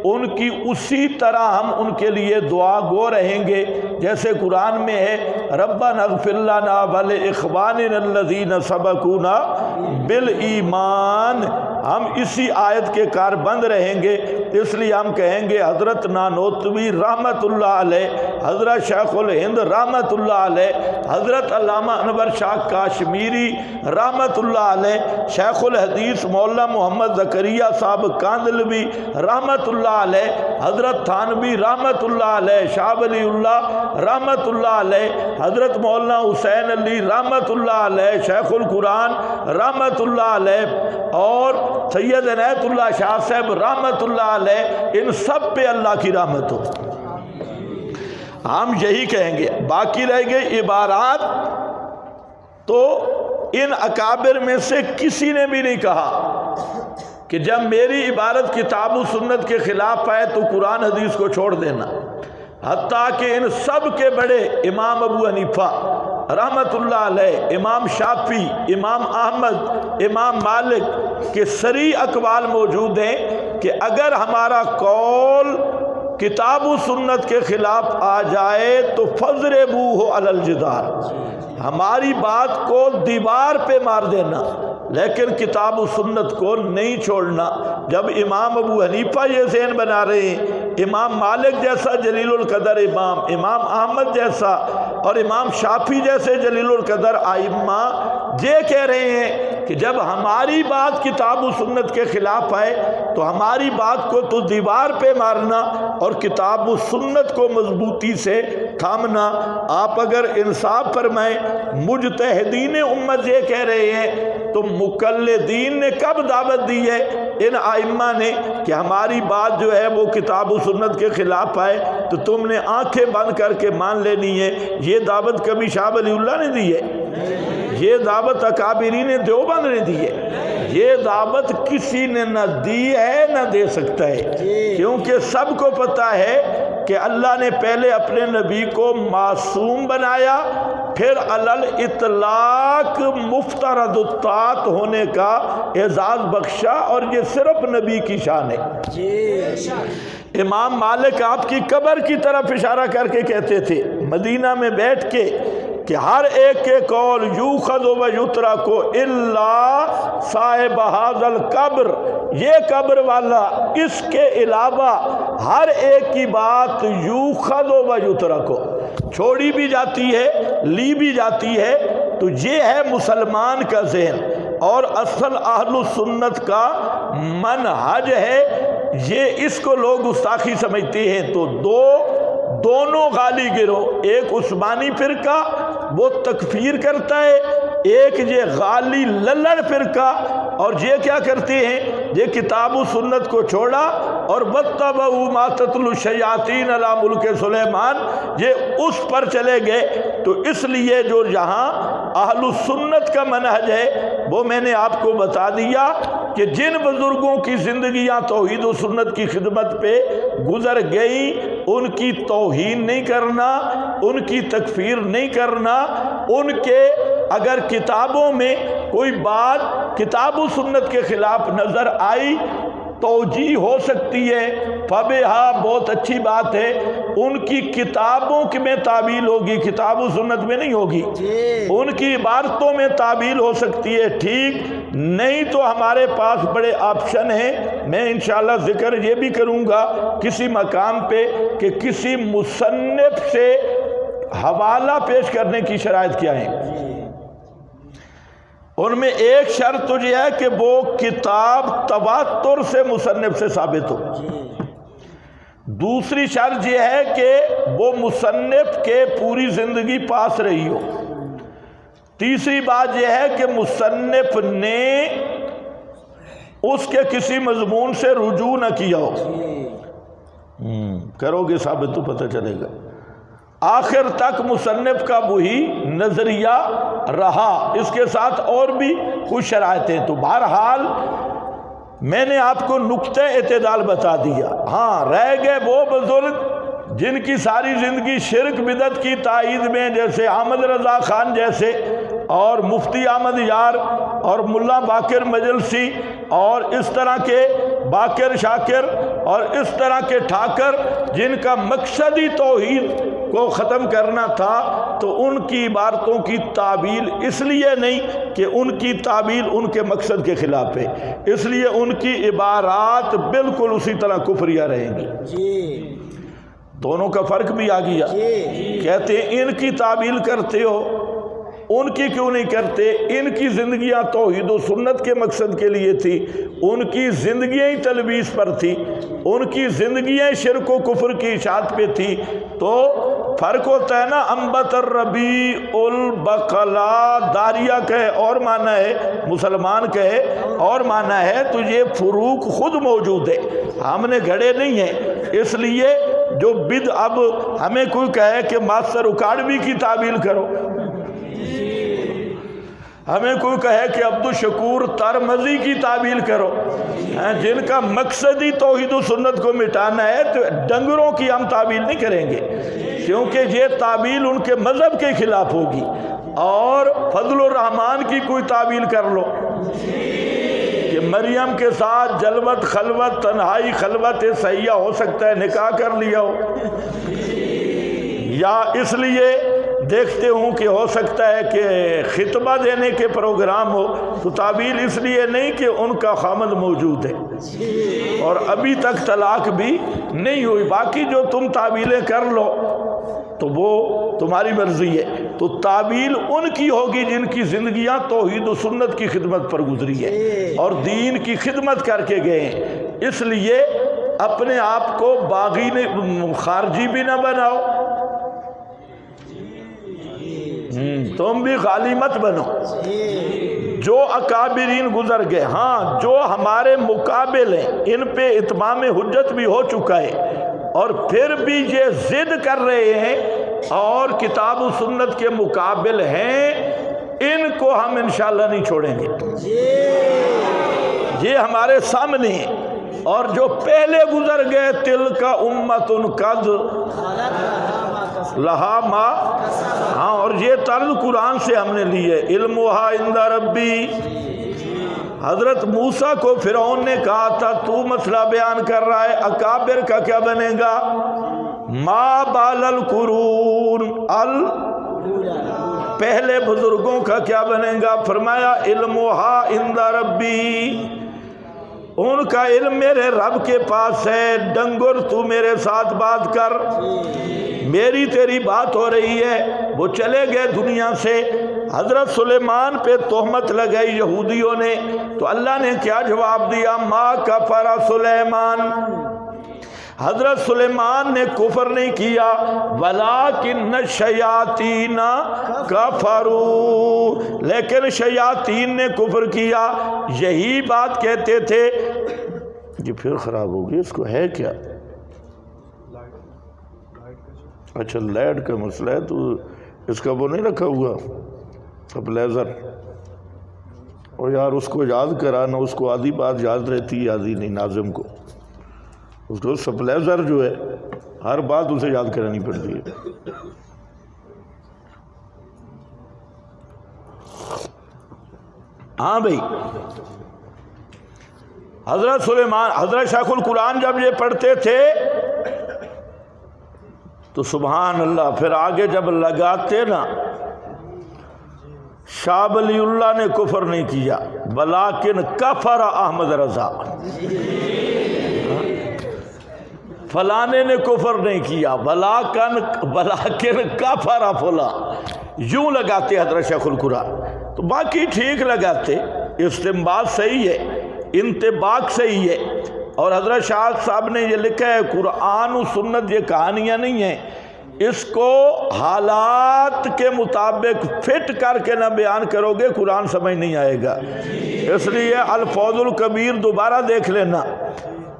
ان کی اسی طرح ہم ان کے لیے دعا گو رہیں گے، جیسے قرآن میں ہے ربنا اغفر لنا ولاخواننا الذین سبقونا بالایمان۔ ہم اسی آیت کے کاربند رہیں گے، اس لیے ہم کہیں گے حضرت نانوتوی رحمت اللہ علیہ، حضرت شیخ الہند رحمت اللہ علیہ، حضرت علامہ انور شاہ کاشمیری رحمت اللہ علیہ، شیخ الحدیث مولانا محمد زکریا صاحب کاندلوی رحمت اللہ علیہ، حضرت تھانوی رحمت اللہ علیہ، شاہ ولی اللہ رحمت اللہ علیہ، حضرت مولانا حسین علی رحمت اللہ علیہ، شیخ القرآن رحمت اللہ علیہ، اور سید عنایت اللہ شاہ صاحب رحمت اللہ علیہ، ان سب پہ اللہ کی رحمت ہو۔ ہم یہی کہیں گے۔ باقی رہ گئے عبارات، تو ان اکابر میں سے کسی نے بھی نہیں کہا کہ جب میری عبارت کتاب و سنت کے خلاف آئے تو قرآن حدیث کو چھوڑ دینا، حتیٰ کہ ان سب کے بڑے امام ابو حنیفہ رحمت اللہ علیہ، امام شافعی، امام احمد، امام مالک کے صریح اقوال موجود ہیں کہ اگر ہمارا قول کتاب و سنت کے خلاف آ جائے تو فضربوہ علی الجدار، ہماری بات کو دیوار پہ مار دینا، لیکن کتاب و سنت کو نہیں چھوڑنا۔ جب امام ابو حنیفہ یہ ذہن بنا رہے ہیں، امام مالک جیسا جلیل القدر امام، امام احمد جیسا اور امام شافعی جیسے جلیل القدر ائمہ یہ کہہ رہے ہیں کہ جب ہماری بات کتاب و سنت کے خلاف آئے تو ہماری بات کو تو دیوار پہ مارنا اور کتاب و سنت کو مضبوطی سے تھامنا۔ آپ اگر انصاف فرمائیں، مجتہدین امت یہ کہہ رہے ہیں تو مقلدین نے کب دعوت دی ہے ان ائمہ نے کہ ہماری بات جو ہے وہ کتاب و سنت کے خلاف آئے تو تم نے آنکھیں بند کر کے مان لینی ہے؟ یہ دعوت کبھی شاہ ولی اللہ نے دی ہے؟ یہ دعوت اکابرین دیوبند نے دی ہے؟ یہ دعوت کسی نے نہ دی ہے نہ دے سکتا ہے، کیونکہ سب کو پتہ ہے کہ اللہ نے پہلے اپنے نبی کو معصوم بنایا، پھر علل اطلاق مفترض الطاعت ہونے کا اعزاز بخشا، اور یہ صرف نبی کی شان ہے۔ امام مالک آپ کی قبر کی طرف اشارہ کر کے کہتے تھے مدینہ میں بیٹھ کے کہ ہر ایک کے قول یوخذ و یترک الا صاحب ھذا القبر، یہ قبر والا، اس کے علاوہ ہر ایک کی بات یوخذ و یترک، چھوڑی بھی جاتی ہے، لی بھی جاتی ہے۔ تو یہ ہے مسلمان کا ذہن، اور اصل اہل السنت کا منہج ہے یہ۔ اس کو لوگ گستاخی سمجھتے ہیں تو دونوں غالی گروہ، ایک عثمانی فرقہ وہ تکفیر کرتا ہے، ایک یہ غالی للڑ فرقہ، اور یہ کیا کرتے ہیں، یہ کتاب و سنت کو چھوڑا اور واتبعوا ما تتلو الشیاطین علی ملک سلیمان، یہ اس پر چلے گئے۔ تو اس لیے جو یہاں اہل السنت کا منہج ہے وہ میں نے آپ کو بتا دیا کہ جن بزرگوں کی زندگیاں توحید و سنت کی خدمت پہ گزر گئی ان کی توہین نہیں کرنا، ان کی تکفیر نہیں کرنا، ان کے اگر کتابوں میں کوئی بات کتاب و سنت کے خلاف نظر آئی توجیہ ہو سکتی ہے، فبہا، بہت اچھی بات ہے، ان کی کتابوں میں تعویل ہوگی، کتاب و سنت میں نہیں ہوگی، ان کی عبارتوں میں تعویل ہو سکتی ہے، ٹھیک نہیں تو ہمارے پاس بڑے آپشن ہیں۔ میں انشاءاللہ ذکر یہ بھی کروں گا کسی مقام پہ کہ کسی مصنف سے حوالہ پیش کرنے کی شرائط کیا ہیں۔ ان میں ایک شرط تو یہ ہے کہ وہ کتاب تواتر سے مصنف سے ثابت ہو، دوسری شرط یہ ہے کہ وہ مصنف کے پوری زندگی پاس رہی ہو، تیسری بات یہ ہے کہ مصنف نے اس کے کسی مضمون سے رجوع نہ کیا ہو۔ کرو گے ثابت تو پتہ چلے گا۔ آخر تک مصنف کا وہی نظریہ رہا، اس کے ساتھ اور بھی کچھ شرائطیں. تو بہرحال میں نے آپ کو نقطہ اعتدال بتا دیا. ہاں رہ گئے وہ بزرگ جن کی ساری زندگی شرک بدعت کی تائید میں، جیسے احمد رضا خان جیسے، اور مفتی احمد یار اور ملا باقر مجلسی، اور اس طرح کے باقر شاکر اور اس طرح کے ٹھاکر، جن کا مقصد ہی توحید کو ختم کرنا تھا. تو ان کی عبارتوں کی تعبیل اس لیے نہیں کہ ان کی تعبیل ان کے مقصد کے خلاف ہے، اس لیے ان کی عبارات بالکل اسی طرح کفریہ رہیں گی. دونوں کا فرق بھی آ گیا. کہتے ہیں ان کی تعبیل کرتے ہو، ان کی کیوں نہیں کرتے؟ ان کی زندگیاں توحید و سنت کے مقصد کے لیے تھی، ان کی زندگیاں ہی تلبیس پر تھی، ان کی زندگیاں شرک و کفر کی اشاعت پہ تھی. تو فرق ہوتا ہے نا. انبت الربیع البقلا، داریہ کہے اور معنی ہے، مسلمان کہے اور معنی ہے. تو یہ فروق خود موجود ہے، ہم نے گھڑے نہیں ہیں. اس لیے جو اب ہمیں کوئی کہے کہ ماسٹر اکاڑوی کی تعبیل کرو، ہمیں کوئی کہے کہ عبدالشکور ترمذی کی تعبیل کرو، جن کا مقصد ہی توحید و سنت کو مٹانا ہے، تو ڈنگروں کی ہم تعبیل نہیں کریں گے، کیونکہ یہ تعبیل ان کے مذہب کے خلاف ہوگی. اور فضل الرحمان کی کوئی تعبیل کر لو کہ مریم کے ساتھ جلوت خلوت تنہائی خلوت سیاح ہو سکتا ہے، نکاح کر لیا ہو، یا اس لیے دیکھتے ہوں کہ ہو سکتا ہے کہ خطبہ دینے کے پروگرام ہو. تو تعبیل اس لیے نہیں کہ ان کا خامد موجود ہے اور ابھی تک طلاق بھی نہیں ہوئی. باقی جو تم تعبیلیں کر لو تو وہ تمہاری مرضی ہے. تو تعبیل ان کی ہوگی جن کی زندگیاں توحید و سنت کی خدمت پر گزری ہے اور دین کی خدمت کر کے گئے ہیں. اس لیے اپنے آپ کو باغی نے خارجی بھی نہ بناؤ، تم بھی غالی مت بنو. جو اکابرین گزر گئے، ہاں جو ہمارے مقابل ہیں، ان پہ اتمام حجت بھی ہو چکا ہے، اور پھر بھی یہ ضد کر رہے ہیں اور کتاب و سنت کے مقابل ہیں، ان کو ہم انشاءاللہ نہیں چھوڑیں گے. یہ ہمارے سامنے ہیں. اور جو پہلے گزر گئے، تلک امت قد لہا ما، ہاں، اور یہ طرز قرآن سے ہم نے لی ہے. علمھا عند ربی. حضرت موسیٰ کو فرعون نے کہا تھا تو مسئلہ بیان کر رہا ہے، اکابر کا کیا بنے گا؟ ما بال القرون، پہلے بزرگوں کا کیا بنے گا؟ فرمایا علمھا عند ربی، ان کا علم میرے رب کے پاس ہے. ڈنگر تو میرے ساتھ بات کر، میری تیری بات ہو رہی ہے. وہ چلے گئے دنیا سے. حضرت سلیمان پہ تہمت لگائی یہودیوں نے، تو اللہ نے کیا جواب دیا؟ ما کفر سلیمان، حضرت سلیمان نے کفر نہیں کیا، ولیکن الشیاطین کفروا، لیکن شیاطین نے کفر کیا. یہی بات کہتے تھے. یہ پھر خراب ہو گئی، اس کو ہے کیا؟ اچھا لائٹ کا مسئلہ ہے، تو اس کا وہ نہیں رکھا ہوا سپلیزر. اور یار اس کو یاد کرانا، اس کو آدھی بات یاد رہتی ہے، آدھی نہیں. ناظم کو اس کو سپلیزر جو ہے ہر بات اسے یاد کرانی پڑتی ہے. ہاں بھائی، حضرت سلیمان، حضرت شیخ القرآن جب یہ پڑھتے تھے تو سبحان اللہ، پھر آگے جب لگاتے نا، شاہ ولی اللہ نے کفر نہیں کیا، ولیکن کفر احمد رضا، فلانے نے کفر نہیں کیا، ولیکن کفر فلاں. یوں لگاتے حضرت شیخ القرآن. تو باقی ٹھیک لگاتے، استنباط صحیح ہے، انطباق صحیح ہے. اور حضرت شاہ صاحب نے یہ لکھا ہے، قرآن و سنت یہ کہانیاں نہیں ہیں، اس کو حالات کے مطابق فٹ کر کے نہ بیان کرو گے قرآن سمجھ نہیں آئے گا. اس لیے الفوز الکبیر دوبارہ دیکھ لینا.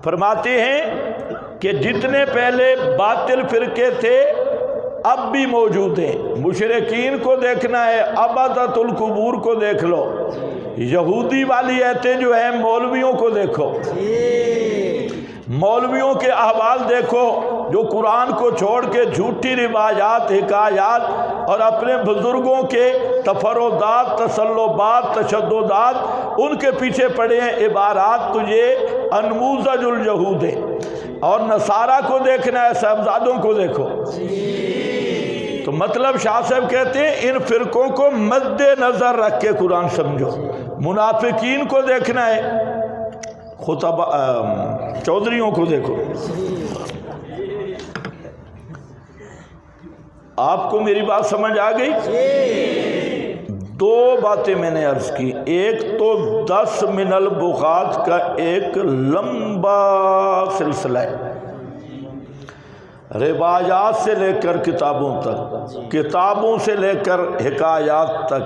فرماتے ہیں کہ جتنے پہلے باطل فرقے تھے اب بھی موجود ہیں۔ مشرکین کو دیکھنا ہے، عبادۃ القبور کو دیکھ لو، یہودی والی ایتیں جو ہیں مولویوں کو دیکھو، مولویوں کے احوال دیکھو جو قرآن کو چھوڑ کے جھوٹی روایات، حکایات اور اپنے بزرگوں کے تفردات، تسلبات، تشددات ان کے پیچھے پڑے ہیں عبارات، تو یہ انموذج الیہود ہے۔ اور نصارہ کو دیکھنا ہے، صاحبزادوں کو دیکھو۔ تو مطلب شاہ صاحب کہتے ہیں ان فرقوں کو مد نظر رکھ کے قرآن سمجھو۔ منافقین کو دیکھنا ہے، چودھریوں کو دیکھو۔ آپ کو میری بات سمجھ آ گئی؟ دو باتیں میں نے عرض کی، ایک تو 10 من البغاة کا ایک لمبا سلسلہ ہے، روایات سے لے کر کتابوں تک، کتابوں سے لے کر حکایات تک،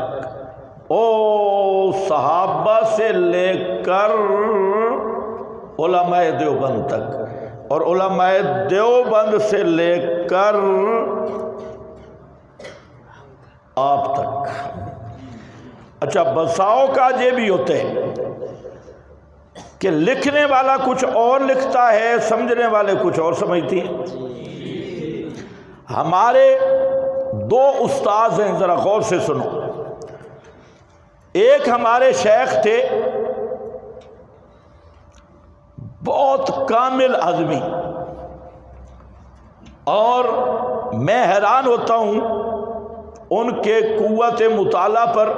او صحابہ سے لے کر علماء دیوبند تک، اور علماء دیوبند سے لے کر آپ تک۔ اچھا، بساؤ کا یہ بھی ہوتے ہیں کہ لکھنے والا کچھ اور لکھتا ہے، سمجھنے والے کچھ اور سمجھتی ہیں۔ ہمارے دو استاذ ہیں، ذرا غور سے سنو۔ ایک ہمارے شیخ تھے، بہت کامل آدمی، اور میں حیران ہوتا ہوں ان کے قوت مطالعہ پر۔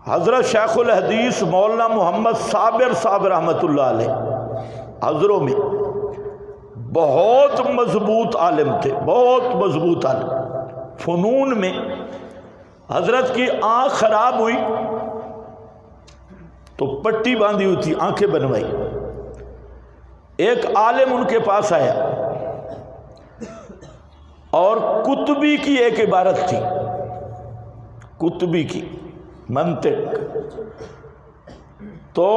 حضرت شیخ الحدیث مولانا محمد صابر صاحب رحمۃ اللہ علیہ حضروں میں بہت مضبوط عالم تھے، بہت مضبوط عالم فنون میں۔ حضرت کی آنکھ خراب ہوئی تو پٹی باندھی ہوئی تھی، آنکھیں بنوائی۔ ایک عالم ان کے پاس آیا اور قطبی کی ایک عبارت تھی، قطبی کی منطق۔ تو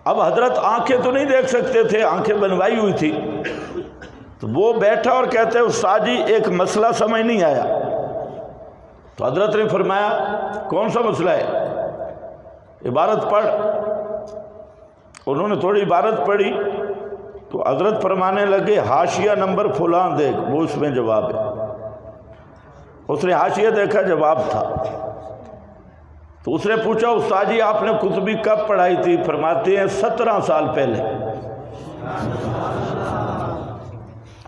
اب حضرت آنکھیں تو نہیں دیکھ سکتے تھے، آنکھیں بنوائی ہوئی تھی، تو وہ بیٹھا اور کہتے ہیں استاد جی ایک مسئلہ سمجھ نہیں آیا۔ تو حضرت نے فرمایا کون سا مسئلہ ہے؟ عبارت پڑھ۔ انہوں نے تھوڑی عبارت پڑھی تو حضرت فرمانے لگے حاشیہ نمبر فلاں دیکھ، وہ اس میں جواب ہے۔ اس نے حاشیہ دیکھا، جواب تھا۔ تو اس نے پوچھا استاد جی آپ نے قطبی کب پڑھائی تھی؟ فرماتے ہیں 17 سال پہلے۔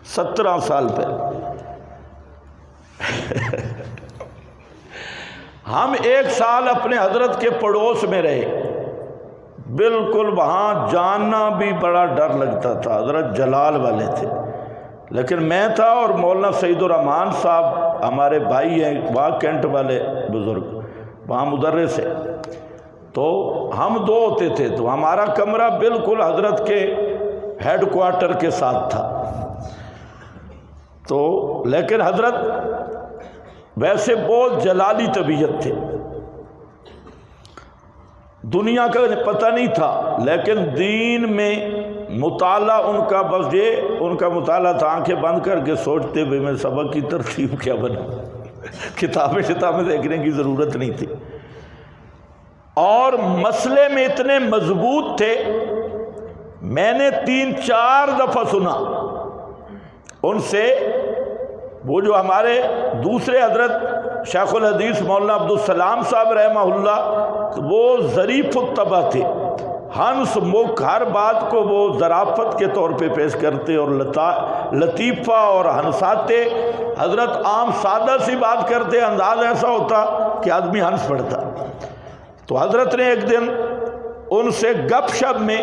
17 سال پہلے۔ ہم 1 سال اپنے حضرت کے پڑوس میں رہے، بالکل وہاں جانا بھی بڑا ڈر لگتا تھا، حضرت جلال والے تھے، لیکن میں تھا اور مولانا سعید الرحمان صاحب ہمارے بھائی ہیں، وہاں کینٹ والے بزرگ، وہاں مدرس ہے، تو ہم 2 ہوتے تھے، تو ہمارا کمرہ بالکل حضرت کے ہیڈ کوارٹر کے ساتھ تھا۔ تو لیکن حضرت ویسے بہت جلالی طبیعت تھے، دنیا کا پتہ نہیں تھا، لیکن دین میں مطالعہ ان کا بس یہ ان کا مطالعہ تھا، آنکھیں بند کر کے سوچتے بھی میں سبق کی ترتیب کیا بنا، کتابیں دیکھنے کی ضرورت نہیں تھی۔ اور مسئلے میں اتنے مضبوط تھے، میں نے 3-4 دفعہ سنا ان سے۔ وہ جو ہمارے دوسرے حضرت شیخ الحدیث مولانا عبدالسلام صاحب رحمہ اللہ، وہ ظریف الطبع تھے، ہنس مکھ ہر بات کو وہ ظرافت کے طور پہ پیش کرتے اور لطیفہ اور ہنساتے۔ حضرت عام سادہ سی بات کرتے، انداز ایسا ہوتا کہ آدمی ہنس پڑتا۔ تو حضرت نے ایک دن ان سے گپ شپ میں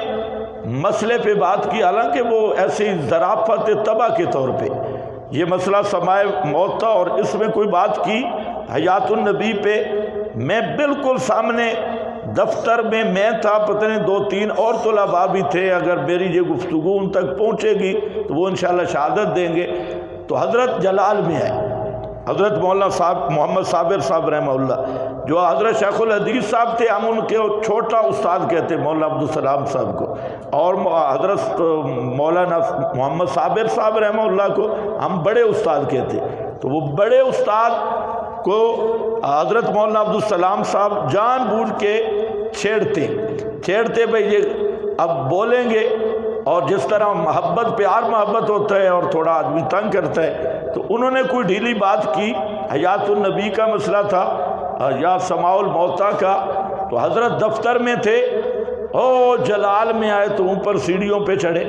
مسئلے پہ بات کی، حالانکہ وہ ایسی ظرافت طبع کے طور پہ یہ مسئلہ سماع موت تھا، اور اس میں کوئی بات کی حیات النبی پہ۔ میں بالکل سامنے دفتر میں تھا، پتہ نہیں 2-3 اور طلباء بھی تھے، اگر میری یہ گفتگو ان تک پہنچے گی تو وہ انشاءاللہ شہادت دیں گے۔ تو حضرت جلال میں آئے، حضرت مولانا صاحب محمد صابر صاحب رحمہ اللہ، جو حضرت شیخ الحدیث صاحب تھے، ہم ان کے چھوٹا استاد کہتے مولانا عبدالسلام صاحب کو، اور حضرت مولانا محمد صابر صاحب رحمہ اللہ کو ہم بڑے استاد کہتے۔ تو وہ بڑے استاد کو حضرت مولانا عبدالسلام صاحب جان بوجھ کے چھیڑتے بھئی یہ اب بولیں گے، اور جس طرح محبت پیار محبت ہوتا ہے اور تھوڑا آدمی تنگ کرتا ہے، تو انہوں نے کوئی ڈھیلی بات کی، حیات النبی کا مسئلہ تھا یا سماع الموتیٰ کا، تو حضرت دفتر میں تھے، جلال میں آئے تو اوپر سیڑھیوں پہ چڑھے،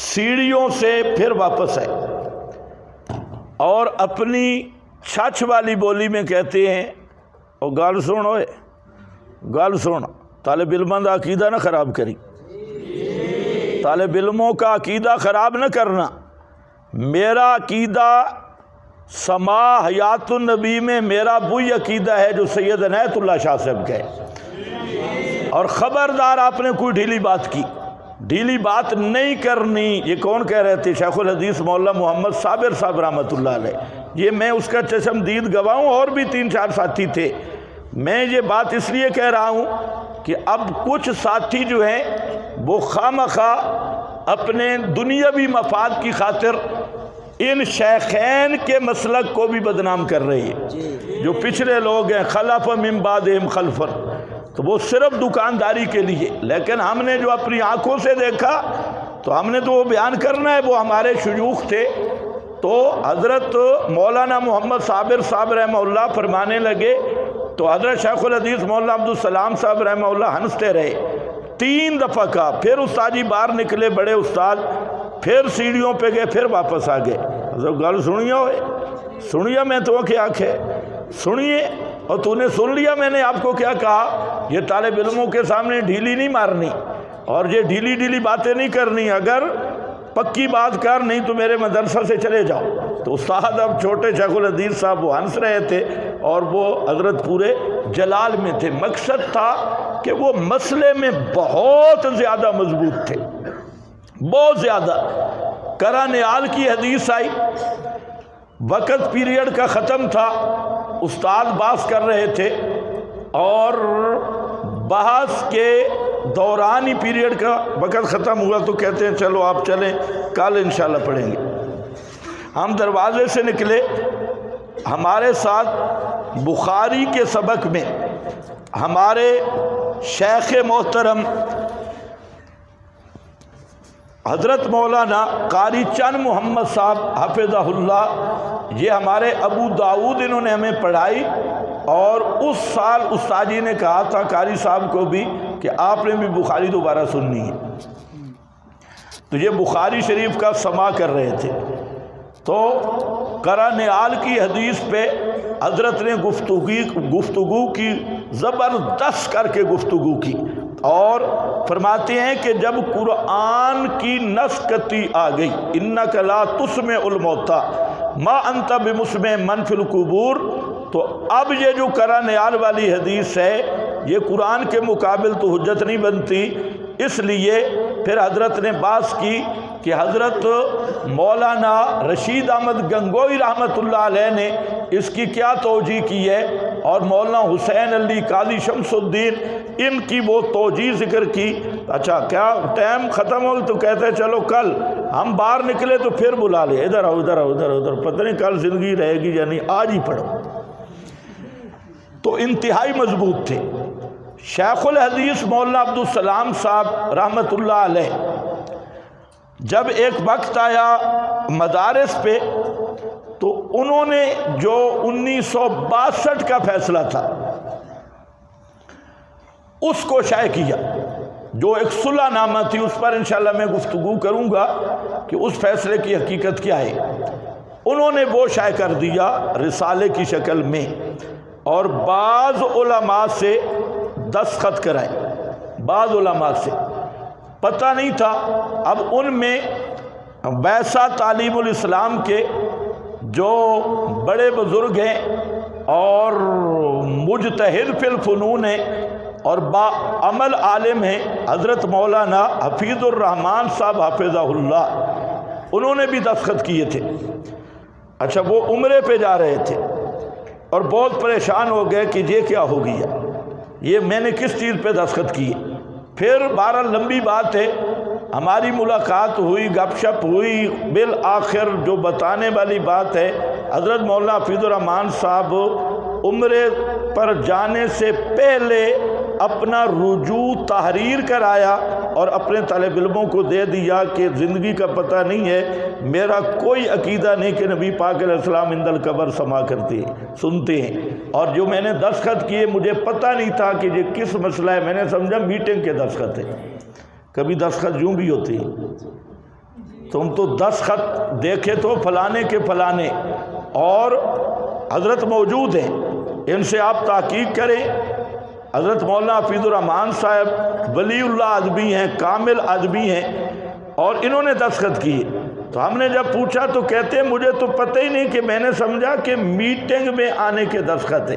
سیڑھیوں سے پھر واپس آئے اور اپنی چھچ والی بولی میں کہتے ہیں، او گال سن ہوئے، گال سن، طالب علموں کا عقیدہ نہ خراب کری، طالب علموں کا عقیدہ خراب نہ کرنا، میرا عقیدہ سماع حیات النبی میں میرا وہی عقیدہ ہے جو سید عنایت اللہ شاہ صاحب کا ہے، اور خبردار آپ نے کوئی ڈھیلی بات کی، ڈھیلی بات نہیں کرنی۔ یہ کون کہہ رہے تھے؟ شیخ الحدیث مولانا محمد صابر صاحب رحمۃ اللہ علیہ، یہ میں اس کا چشمدید گواہ ہوں، اور بھی 3-4 ساتھی تھے۔ میں یہ بات اس لیے کہہ رہا ہوں کہ اب کچھ ساتھی جو ہیں وہ خواہ اپنے دنیاوی مفاد کی خاطر ان شیخین کے مسلک کو بھی بدنام کر رہے ہیں، جو پچھلے لوگ ہیں، خلف من بعدہم خلف، تو وہ صرف دکانداری کے لیے، لیکن ہم نے جو اپنی آنکھوں سے دیکھا تو ہم نے تو وہ بیان کرنا ہے، وہ ہمارے شیوخ تھے۔ تو حضرت مولانا محمد صابر صاحب رحمہ اللہ فرمانے لگے تو حضرت شیخ الحدیث مولانا عبدالسلام صاحب رحمہ اللہ ہنستے رہے، 3 دفعہ کہا، پھر استاد جی باہر نکلے بڑے استاد، پھر سیڑھیوں پہ گئے، پھر واپس آ گئے۔ حضرت گل سنیے ہوئے، سنیے میں تو کیا ہے، سنیے، اور تو نے سن لیا میں نے آپ کو کیا کہا، یہ طالب علموں کے سامنے ڈھیلی نہیں مارنی اور یہ ڈھیلی باتیں نہیں کرنی، اگر پکی بات کر، نہیں تو میرے مدرسہ سے چلے جاؤ۔ تو استاد اب چھوٹے شیخ الحدیث صاحب وہ ہنس رہے تھے اور وہ حضرت پورے جلال میں تھے۔ مقصد تھا کہ وہ مسئلے میں بہت زیادہ مضبوط تھے، بہت زیادہ۔ کرانیال کی حدیث آئی، وقت پیریڈ کا ختم تھا، استاد بحث کر رہے تھے اور بحث کے دوران ہی پیریڈ کا وقت ختم ہوا تو کہتے ہیں چلو آپ چلیں، کل انشاءاللہ پڑھیں گے۔ ہم دروازے سے نکلے، ہمارے ساتھ بخاری کے سبق میں ہمارے شیخ محترم حضرت مولانا قاری چند محمد صاحب حفظہ اللہ، یہ ہمارے ابو داؤد انہوں نے ہمیں پڑھائی، اور اس سال استاد جی نے کہا تھا قاری صاحب کو بھی کہ آپ نے بھی بخاری دوبارہ سننی ہے، تو یہ بخاری شریف کا سماع کر رہے تھے۔ تو کرانیال کی حدیث پہ حضرت نے گفتگو کی، زبردست کر کے گفتگو کی، اور فرماتے ہیں کہ جب قرآن کی نسختی آ گئی، انک لا تسمع الموتیٰ ما انت بمسمع من فی القبور، تو اب یہ جو کرانیال والی حدیث ہے یہ قرآن کے مقابل تو حجت نہیں بنتی، اس لیے پھر حضرت نے بحث کی کہ حضرت مولانا رشید احمد گنگوئی رحمۃ اللہ علیہ نے اس کی کیا توجیہ کی ہے، اور مولانا حسین علی قاضی شمس الدین ان کی وہ توجیہ ذکر کی۔ اچھا کیا ٹائم ختم ہو تو کہتے ہیں چلو کل ہم باہر نکلے تو پھر بلا لے، ادھر آؤ ادھر آؤ ادھر ادھر، پتہ نہیں کل زندگی رہے گی یعنی آج ہی پڑھو۔ تو انتہائی مضبوط تھے۔ شیخ الحدیث مولانا عبدالسلام صاحب رحمۃ اللہ علیہ جب ایک وقت آیا مدارس پہ، تو انہوں نے جو 1962 کا فیصلہ تھا اس کو شائع کیا، جو ایک صلح نامہ تھی، اس پر انشاءاللہ میں گفتگو کروں گا کہ اس فیصلے کی حقیقت کیا ہے۔ انہوں نے وہ شائع کر دیا رسالے کی شکل میں، اور بعض علماء سے دستخط کرائے، بعض علماء سے پتہ نہیں تھا۔ اب ان میں ویسا تعلیم الاسلام کے جو بڑے بزرگ ہیں اور مجتہد فی الفنون ہیں اور با عمل عالم ہیں، حضرت مولانا حفیظ الرحمان صاحب حفظہ اللہ، انہوں نے بھی دستخط کیے تھے۔ اچھا وہ عمرے پہ جا رہے تھے اور بہت پریشان ہو گئے کہ یہ کیا ہو گیا، یہ میں نے کس چیز پہ دستخط کی۔ پھر بہرحال لمبی بات ہے، ہماری ملاقات ہوئی، گپ شپ ہوئی، بالآخر جو بتانے والی بات ہے، حضرت مولانا حفیظ الرحمان صاحب عمرے پر جانے سے پہلے اپنا رجوع تحریر کرایا اور اپنے طالب علموں کو دے دیا کہ زندگی کا پتہ نہیں ہے، میرا کوئی عقیدہ نہیں کہ نبی پاک علیہ السلام عند القبر سما کرتے ہیں، سنتے ہیں، اور جو میں نے دستخط کیے مجھے پتہ نہیں تھا کہ یہ کس مسئلہ ہے، میں نے سمجھا میٹنگ کے دستخط ہے۔ کبھی دستخط یوں بھی ہوتی ہے، تم تو دستخط دیکھے تو فلانے کے فلانے اور حضرت موجود ہیں، ان سے آپ تحقیق کریں۔ حضرت مولانا حفیظ الرحمان صاحب ولی اللہ ادبی ہیں، کامل ادبی ہیں، اور انہوں نے دستخط کیے۔ تو ہم نے جب پوچھا تو کہتے ہیں مجھے تو پتہ ہی نہیں، کہ میں نے سمجھا کہ میٹنگ میں آنے کے دستخط ہے۔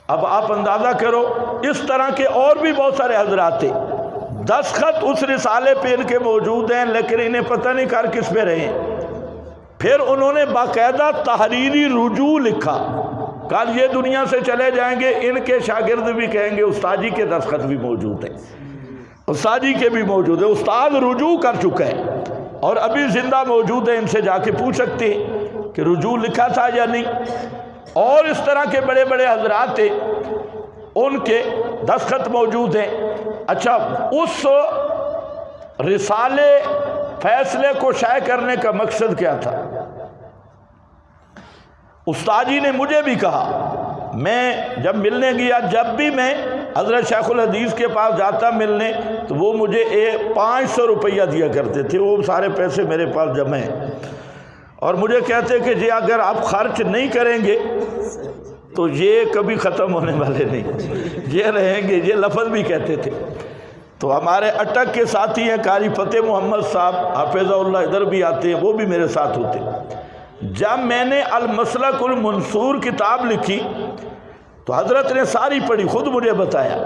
اب آپ اندازہ کرو، اس طرح کے اور بھی بہت سارے حضرات تھے، دستخط اس رسالے پہ ان کے موجود ہیں، لیکن انہیں پتہ نہیں کر کس پہ رہے ہیں۔ پھر انہوں نے باقاعدہ تحریری رجوع لکھا، کل یہ دنیا سے چلے جائیں گے، ان کے شاگرد بھی کہیں گے استاد جی کے دستخط بھی موجود ہیں، استاد جی کے بھی موجود ہیں، استاد رجوع کر چکا ہے اور ابھی زندہ موجود ہے، ان سے جا کے پوچھ سکتے ہیں کہ رجوع لکھا تھا یا نہیں۔ اور اس طرح کے بڑے بڑے حضرات تھے، ان کے دستخط موجود ہیں۔ اچھا، اس رسالے فیصلے کو شائع کرنے کا مقصد کیا تھا؟ استاد جی نے مجھے بھی کہا، میں جب ملنے گیا، جب بھی میں حضرت شیخ الحدیث کے پاس جاتا ملنے تو وہ مجھے 500 روپیہ دیا کرتے تھے، وہ سارے پیسے میرے پاس جمع ہیں، اور مجھے کہتے کہ جی اگر آپ خرچ نہیں کریں گے تو یہ کبھی ختم ہونے والے نہیں، یہ رہیں گے، یہ لفظ بھی کہتے تھے۔ تو ہمارے اٹک کے ساتھی ہیں قاری فتح محمد صاحب حافظہ اللہ، ادھر بھی آتے ہیں، وہ بھی میرے ساتھ ہوتے ہیں۔ جب میں نے المسلک المنصور کتاب لکھی تو حضرت نے ساری پڑھی، خود مجھے بتایا،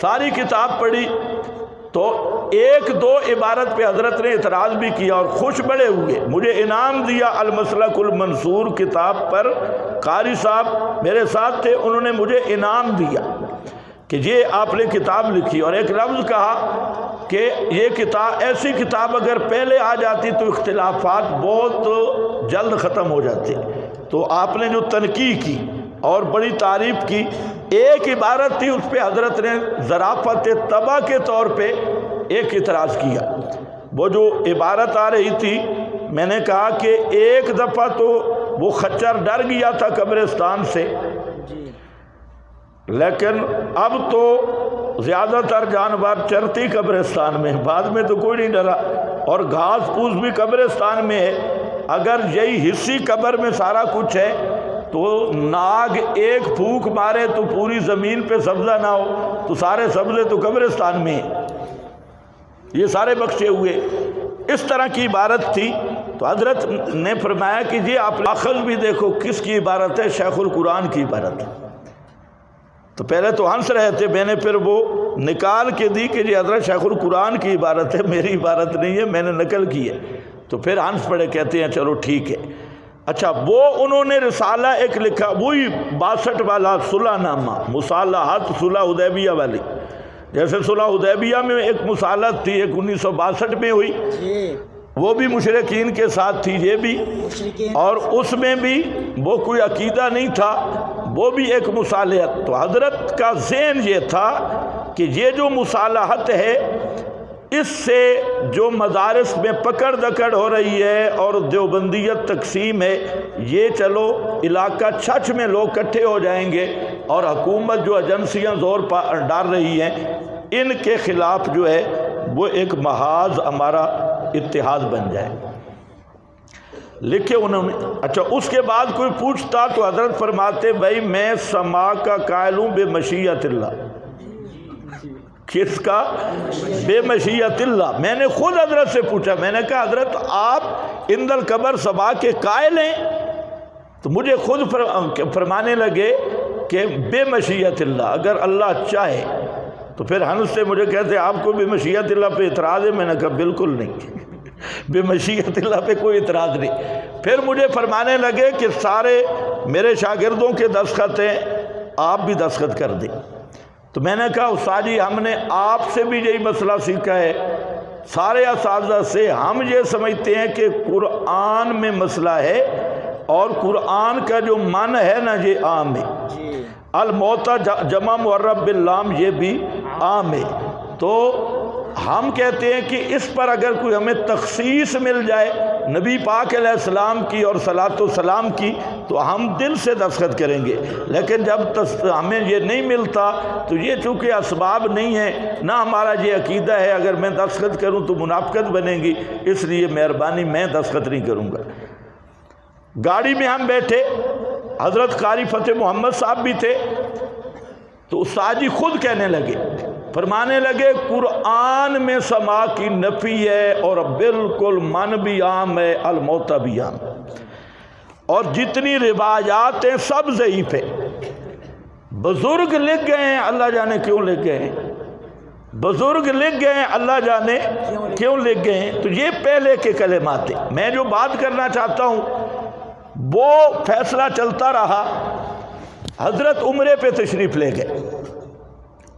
ساری کتاب پڑھی تو ایک دو عبارت پہ حضرت نے اعتراض بھی کیا اور خوش بڑے ہوئے، مجھے انعام دیا المسلک المنصور کتاب پر۔ قاری صاحب میرے ساتھ تھے، انہوں نے مجھے انعام دیا کہ یہ آپ نے کتاب لکھی، اور ایک لفظ کہا کہ یہ کتاب، ایسی کتاب اگر پہلے آ جاتی تو اختلافات بہت جلد ختم ہو جاتے۔ تو آپ نے جو تنقیح کی اور بڑی تعریف کی، ایک عبارت تھی اس پہ حضرت نے ظرافت طبع کے طور پہ ایک اعتراض کیا۔ وہ جو عبارت آ رہی تھی، میں نے کہا کہ ایک دفعہ تو وہ خچر ڈر گیا تھا قبرستان سے، لیکن اب تو زیادہ تر جانور چرتی قبرستان میں، بعد میں تو کوئی نہیں ڈرا، اور گھاس پھوس بھی قبرستان میں ہے۔ اگر یہی حصی قبر میں سارا کچھ ہے تو ناگ ایک پھونک مارے تو پوری زمین پہ سبزہ نہ ہو، تو سارے سبزے تو قبرستان میں ہیں، یہ سارے بخشے ہوئے۔ اس طرح کی عبارت تھی۔ تو حضرت نے فرمایا کہ یہ آپ اخذ بھی دیکھو کس کی عبارت ہے، شیخ القرآن کی عبارت ہے۔ تو پہلے تو ہنس رہے تھے، میں نے پھر وہ نکال کے دی کہ یہ حضرت شیخ القرآن کی عبارت ہے، میری عبارت نہیں ہے، میں نے نقل کی ہے۔ تو پھر ہنس پڑے، کہتے ہیں چلو ٹھیک ہے۔ اچھا، وہ انہوں نے رسالہ ایک لکھا، وہی 62 والا صلح نامہ، مصالحت صلح حدیبیہ والی، جیسے صلح حدیبیہ میں ایک مصالحت تھی، ایک 1962 میں ہوئی، وہ بھی مشرکین کے ساتھ تھی، یہ بھی، اور اس میں بھی وہ کوئی عقیدہ نہیں تھا، وہ بھی ایک مصالحت۔ تو حضرت کا ذہن یہ تھا کہ یہ جو مصالحت ہے، اس سے جو مدارس میں پکڑ دکڑ ہو رہی ہے اور دیوبندیت تقسیم ہے، یہ چلو علاقہ چھچ میں لوگ اکٹھے ہو جائیں گے، اور حکومت جو ایجنسیاں زور ڈال رہی ہیں، ان کے خلاف جو ہے وہ ایک محاذ ہمارا اتحاد بن جائے، لکھے انہوں نے۔ اچھا، اس کے بعد کوئی پوچھتا تو حضرت فرماتے بھائی میں سما کا قائل ہوں بے مشیت اللہ۔ کس کا؟ بے مشیت اللہ۔ میں نے خود حضرت سے پوچھا، میں نے کہا حضرت آپ عند القبر سما کے قائل ہیں؟ تو مجھے خود فرمانے لگے کہ بے مشیت اللہ، اگر اللہ چاہے۔ تو پھر ہنس سے مجھے کہتے آپ کو بھی مشیت اللہ پہ اعتراض ہے؟ میں نے کہا بالکل نہیں، بمشیت اللہ پہ کوئی اعتراض نہیں۔ پھر مجھے فرمانے لگے کہ سارے میرے شاگردوں کے دستخط ہیں، آپ بھی دستخط کر دیں۔ تو میں نے کہا استاد جی ہم نے آپ سے بھی یہی مسئلہ سیکھا ہے، سارے اساتذہ سے ہم یہ سمجھتے ہیں کہ قرآن میں مسئلہ ہے اور قرآن کا جو معنی ہے نا یہ عام ہے، الموتا جمع معرب باللام یہ بھی عام ہے۔ تو ہم کہتے ہیں کہ اس پر اگر کوئی ہمیں تخصیص مل جائے نبی پاک علیہ السلام کی اور صلاۃ و سلام کی تو ہم دل سے دستخط کریں گے، لیکن جب ہمیں یہ نہیں ملتا تو یہ چونکہ اسباب نہیں ہے، نہ ہمارا یہ عقیدہ ہے اگر میں دستخط کروں تو منافقت بنے گی، اس لیے مہربانی میں دستخط نہیں کروں گا۔ گاڑی میں ہم بیٹھے، حضرت قاری فتح محمد صاحب بھی تھے، تو استاد جی خود کہنے لگے، فرمانے لگے قرآن میں سما کی نفی ہے اور بالکل من بھی عام ہے، الموتا بھی عام، اور جتنی روایات ہیں سب ضعیف ہے۔ بزرگ لکھ گئے ہیں، اللہ جانے کیوں لکھ گئے ہیں، بزرگ لکھ گئے ہیں، اللہ جانے کیوں لکھ گئے ہیں۔ تو یہ پہلے کے کلمات ہیں۔ میں جو بات کرنا چاہتا ہوں وہ فیصلہ چلتا رہا، حضرت عمرے پہ تشریف لے گئے۔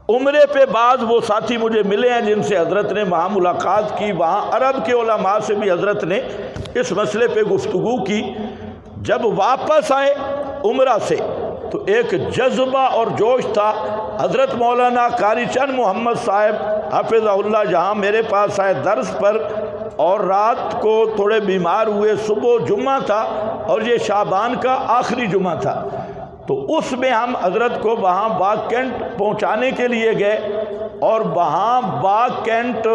عمرے پہ بعض وہ ساتھی مجھے ملے ہیں جن سے حضرت نے وہاں ملاقات کی، وہاں عرب کے علماء سے بھی حضرت نے اس مسئلے پہ گفتگو کی۔ جب واپس آئے عمرہ سے تو ایک جذبہ اور جوش تھا۔ حضرت مولانا قاری چند محمد صاحب حافظہ اللہ جہاں میرے پاس آئے درس پر، اور رات کو تھوڑے بیمار ہوئے، صبح جمعہ تھا اور یہ شعبان کا آخری جمعہ تھا، تو اس میں ہم حضرت کو وہاں باغ کینٹ پہنچانے کے لیے گئے، اور وہاں باغ کینٹ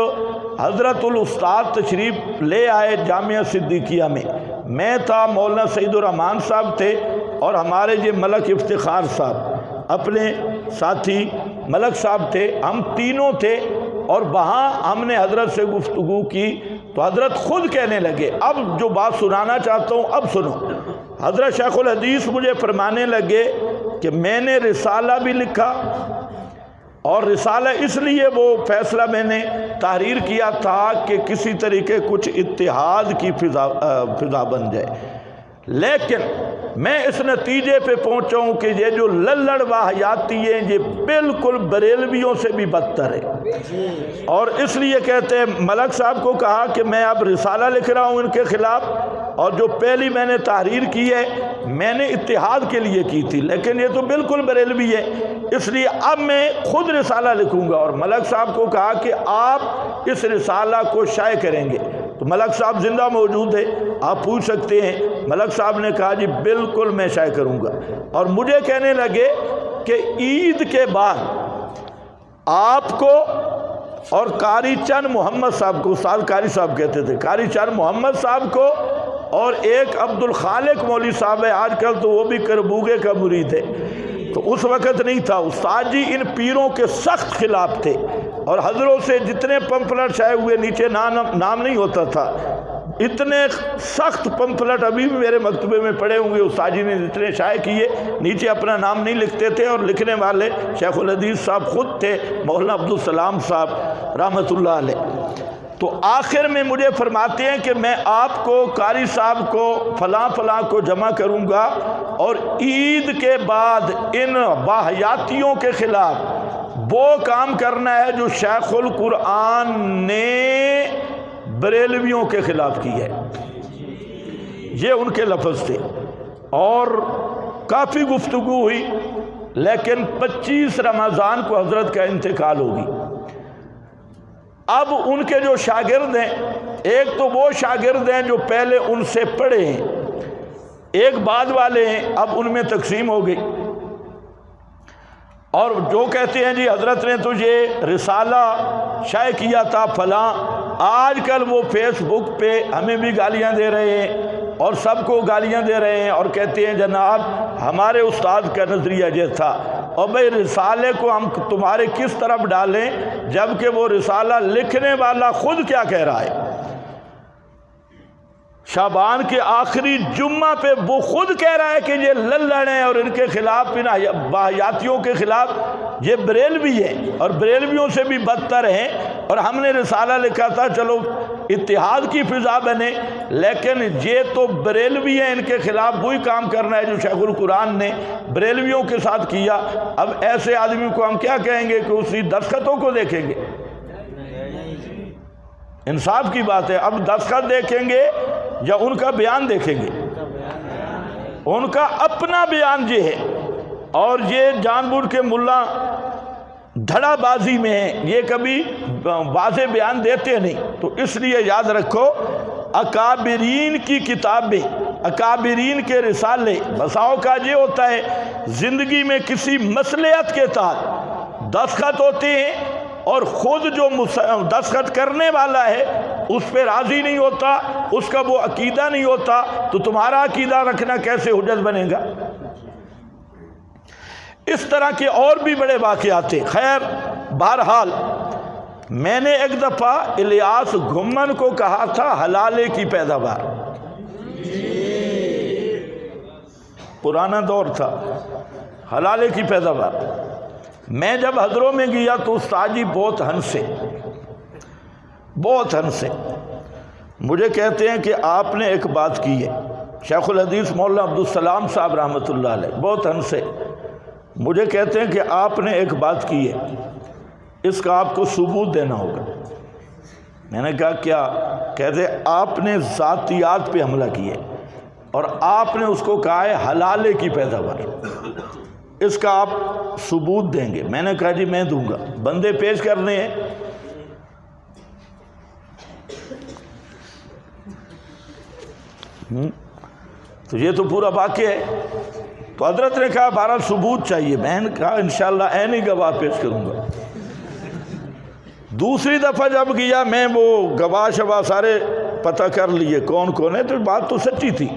حضرت الاستاد تشریف لے آئے جامعہ صدیقیہ میں۔ میں تھا، مولانا سعید الرحمان صاحب تھے، اور ہمارے یہ ملک افتخار صاحب اپنے ساتھی ملک صاحب تھے، ہم تینوں تھے، اور وہاں ہم نے حضرت سے گفتگو کی تو حضرت خود کہنے لگے، اب جو بات سنانا چاہتا ہوں اب سنو۔ حضرت شیخ الحدیث مجھے فرمانے لگے کہ میں نے رسالہ بھی لکھا، اور رسالہ اس لیے وہ فیصلہ میں نے تحریر کیا تھا کہ کسی طریقے کچھ اتحاد کی فضا بن جائے، لیکن میں اس نتیجے پہ پہنچا ہوں کہ یہ جو للڑ واہیاتی ہیں یہ بالکل بریلویوں سے بھی بدتر ہے، اور اس لیے کہتے ہیں ملک صاحب کو کہا کہ میں اب رسالہ لکھ رہا ہوں ان کے خلاف، اور جو پہلی میں نے تحریر کی ہے میں نے اتحاد کے لیے کی تھی، لیکن یہ تو بالکل بریلوی ہے، اس لیے اب میں خود رسالہ لکھوں گا۔ اور ملک صاحب کو کہا کہ آپ اس رسالہ کو شائع کریں گے، تو ملک صاحب زندہ موجود ہے، آپ پوچھ سکتے ہیں۔ ملک صاحب نے کہا جی بالکل میں شائع کروں گا، اور مجھے کہنے لگے کہ عید کے بعد آپ کو اور قاری چند محمد صاحب کو، استاد قاری صاحب کہتے تھے، قاری چند محمد صاحب کو، اور ایک عبد الخالق مولوی صاحب ہے، آج کل تو وہ بھی کربوگے کا مرید ہے، تو اس وقت نہیں تھا۔ استاد جی ان پیروں کے سخت خلاف تھے، اور حضروں سے جتنے پمفلٹ شائع ہوئے نیچے نام نہیں ہوتا تھا، اتنے سخت پمفلٹ ابھی بھی میرے مکتبے میں پڑے ہوں گے، استاد جی نے جتنے شائع کیے نیچے اپنا نام نہیں لکھتے تھے، اور لکھنے والے شیخ الحدیث صاحب خود تھے، مولانا عبدالسلام صاحب رحمۃ اللہ علیہ۔ تو آخر میں مجھے فرماتے ہیں کہ میں آپ کو قاری صاحب کو فلاں فلاں کو جمع کروں گا، اور عید کے بعد ان واہیاتیوں کے خلاف وہ کام کرنا ہے جو شیخ القرآن نے بریلویوں کے خلاف کی ہے، یہ ان کے لفظ تھے۔ اور کافی گفتگو ہوئی، لیکن 25 رمضان کو حضرت کا انتقال ہوگی۔ اب ان کے جو شاگرد ہیں، ایک تو وہ شاگرد ہیں جو پہلے ان سے پڑھے ہیں، ایک بعد والے ہیں، اب ان میں تقسیم ہو گئی، اور جو کہتے ہیں جی حضرت نے تو یہ رسالہ شائع کیا تھا فلاں، آج کل وہ فیس بک پہ ہمیں بھی گالیاں دے رہے ہیں اور سب کو گالیاں دے رہے ہیں، اور کہتے ہیں جناب ہمارے استاد کا نظریہ یہ تھا، اور بھئی رسالے کو ہم تمہارے کس طرف ڈالیں جبکہ وہ رسالہ لکھنے والا خود کیا کہہ رہا ہے؟ شعبان کے آخری جمعہ پہ وہ خود کہہ رہا ہے کہ یہ للڑ ہیں اور ان کے خلاف، ان واہیاتیوں کے خلاف یہ بریلوی ہیں اور بریلویوں سے بھی بدتر ہیں، اور ہم نے رسالہ لکھا تھا چلو اتحاد کی فضا بنے، لیکن یہ تو بریلوی ہیں، ان کے خلاف وہی کام کرنا ہے جو شیخ القرآن نے بریلویوں کے ساتھ کیا۔ اب ایسے آدمی کو ہم کیا کہیں گے کہ اسی دستخطوں کو دیکھیں گے؟ انصاف کی بات ہے، اب دستخط دیکھیں گے یا ان کا بیان دیکھیں گے؟ ان کا اپنا بیان یہ ہے، اور یہ جان بوجھ کے ملا دھڑا بازی میں ہیں، یہ کبھی واضح بیان دیتے نہیں۔ تو اس لیے یاد رکھو، اکابرین کی کتابیں، اکابرین کے رسالے، بساؤ کا یہ ہوتا ہے زندگی میں کسی مصلحت کے تحت دستخط ہوتے ہیں، اور خود جو دستخط کرنے والا ہے اس پہ راضی نہیں ہوتا، اس کا وہ عقیدہ نہیں ہوتا، تو تمہارا عقیدہ رکھنا کیسے حجت بنے گا؟ اس طرح کے اور بھی بڑے واقعات ہیں۔ خیر، بہرحال میں نے ایک دفعہ الیاس گھمن کو کہا تھا حلالے کی پیداوار، پرانا دور تھا، حلالے کی پیداوار۔ میں جب حضروں میں گیا تو استاد جی بہت ہنسے، بہت ہنسے، مجھے کہتے ہیں کہ آپ نے ایک بات کی ہے، شیخ الحدیث مولانا عبدالسلام صاحب رحمۃ اللہ علیہ، بہت ہنسے، مجھے کہتے ہیں کہ آپ نے ایک بات کی ہے، اس کا آپ کو ثبوت دینا ہوگا۔ میں نے کہا کیا؟ کہتے آپ نے ذاتیات پہ حملہ کیا اور آپ نے اس کو کہا ہے حلالے کی پیداوار، اس کا آپ ثبوت دیں گے؟ میں نے کہا جی میں دوں گا، بندے پیش کرنے ہیں۔ تو یہ تو پورا واقعہ ہے۔ تو حضرت نے کہا بہرحال ثبوت چاہیے، میں نے کہا انشاءاللہ عینی گواہ پیش کروں گا۔ دوسری دفعہ جب گیا میں وہ گواہ شواہ سارے پتہ کر لیے کون کون ہے، تو بات تو سچی تھی،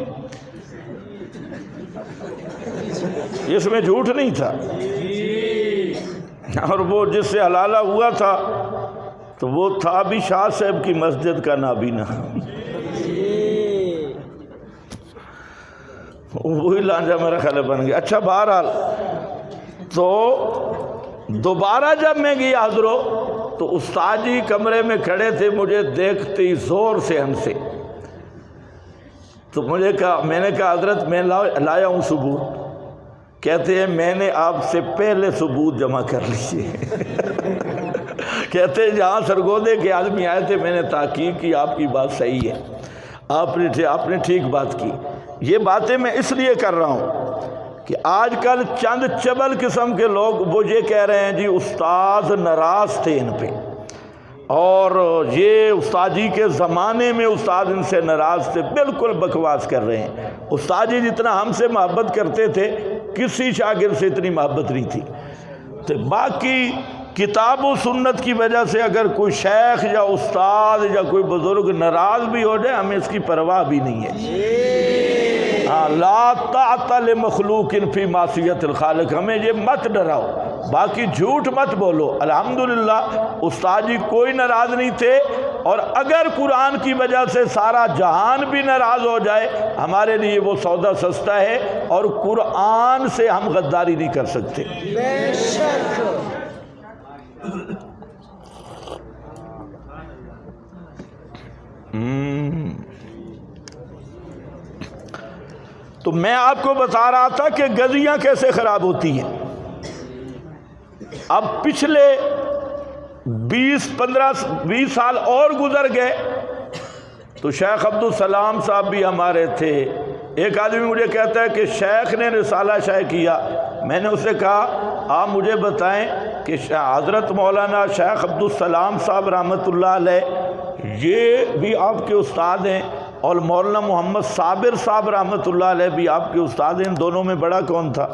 اس میں جھوٹ نہیں تھا، اور وہ جس سے حلالہ ہوا تھا تو وہ تھا بھی شاہ صاحب کی مسجد کا نابینا، وہی لانجا میرا خیال بن گیا۔ اچھا بہرحال تو دوبارہ جب میں گیا حضروں تو استاد جی کمرے میں کھڑے تھے، مجھے دیکھتے ہی زور سے ہنسے، تو میں نے کہا حضرت میں لایا ہوں ثبوت۔ کہتے ہیں میں نے آپ سے پہلے ثبوت جمع کر لیے۔ کہتے ہیں جہاں سرگودے کے آدمی آئے تھے میں نے تحقیق کی، آپ کی بات صحیح ہے، آپ نے ٹھیک بات کی۔ یہ باتیں میں اس لیے کر رہا ہوں کہ آج کل چند چبل قسم کے لوگ وہ یہ کہہ رہے ہیں جی استاد ناراض تھے ان پہ، اور یہ استاد جی کے زمانے میں استاد ان سے ناراض تھے، بالکل بکواس کر رہے ہیں۔ استاد جی جتنا ہم سے محبت کرتے تھے کسی شاگرد سے اتنی محبت نہیں تھی۔ تو باقی کتاب و سنت کی وجہ سے اگر کوئی شیخ یا استاد یا کوئی بزرگ ناراض بھی ہو جائے ہمیں اس کی پرواہ بھی نہیں ہے۔ لا طاعت لمخلوق فی معصیت الخالق، ہمیں یہ مت ڈراؤ، باقی جھوٹ مت بولو۔ الحمدللہ استاد جی کوئی ناراض نہیں تھے، اور اگر قرآن کی وجہ سے سارا جہان بھی ناراض ہو جائے ہمارے لیے وہ سودا سستا ہے، اور قرآن سے ہم غداری نہیں کر سکتے۔ بے شک۔ تو میں آپ کو بتا رہا تھا کہ گدیاں کیسے خراب ہوتی ہیں۔ اب پچھلے 20 سال اور گزر گئے تو شیخ عبدالسلام صاحب بھی ہمارے تھے۔ ایک آدمی مجھے کہتا ہے کہ شیخ نے رسالہ شائع کیا، میں نے اسے کہا آپ مجھے بتائیں کہ حضرت مولانا شیخ عبدالسلام صاحب رحمۃ اللہ علیہ یہ بھی آپ کے استاد ہیں، اور مولانا محمد صابر صاحب رحمۃ اللہ علیہ بھی آپ کے استاد ہیں، ان دونوں میں بڑا کون تھا؟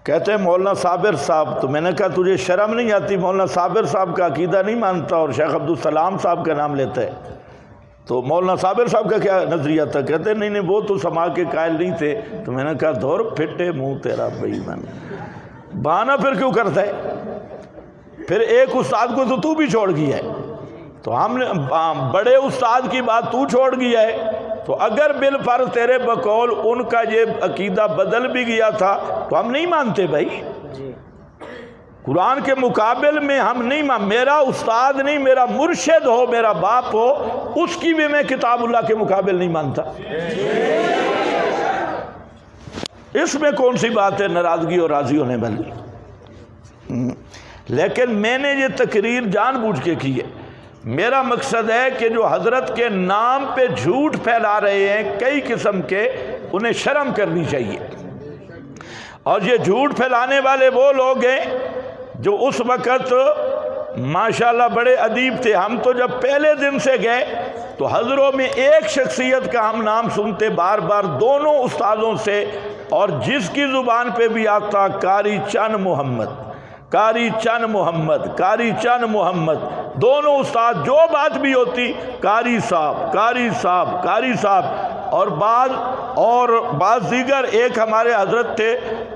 کہتے ہیں مولانا صابر صاحب۔ تو میں نے کہا تجھے شرم نہیں آتی؟ مولانا صابر صاحب کا عقیدہ نہیں مانتا اور شیخ عبدالسلام صاحب کا نام لیتا ہے، تو مولانا صابر صاحب کا کیا نظریہ تھا؟ کہتے ہیں نہیں وہ تو سما کے قائل نہیں تھے۔ تو میں نے کہا دور پھٹے منہ تیرا بھائی، میں بہانہ پھر کیوں کرتا ہے؟ پھر ایک استاد کو تو بھی چھوڑ گیا ہے، تو ہم نے بڑے استاد کی بات تو چھوڑ گیا ہے، تو اگر بالفرض تیرے بقول ان کا یہ عقیدہ بدل بھی گیا تھا تو ہم نہیں مانتے بھائی۔ قرآن کے مقابل میں ہم نہیں میرا استاد نہیں، میرا مرشد ہو، میرا باپ ہو، اس کی بھی میں کتاب اللہ کے مقابل نہیں مانتا۔ اس میں کون سی بات ہے ناراضگی اور راضی ہونے والی؟ لیکن میں نے یہ تقریر جان بوجھ کے کی ہے۔ میرا مقصد ہے کہ جو حضرت کے نام پہ جھوٹ پھیلا رہے ہیں کئی قسم کے، انہیں شرم کرنی چاہیے۔ اور یہ جھوٹ پھیلانے والے وہ لوگ ہیں جو اس وقت ماشاءاللہ بڑے ادیب تھے۔ ہم تو جب پہلے دن سے گئے تو حضروں میں ایک شخصیت کا ہم نام سنتے بار بار دونوں استادوں سے، اور جس کی زبان پہ بھی آتا قاری چند محمد، قاری چند محمد، قاری چند محمد، دونوں استاد جو بات بھی ہوتی قاری صاحب، قاری صاحب، قاری صاحب۔ اور بعض دیگر ایک ہمارے حضرت تھے،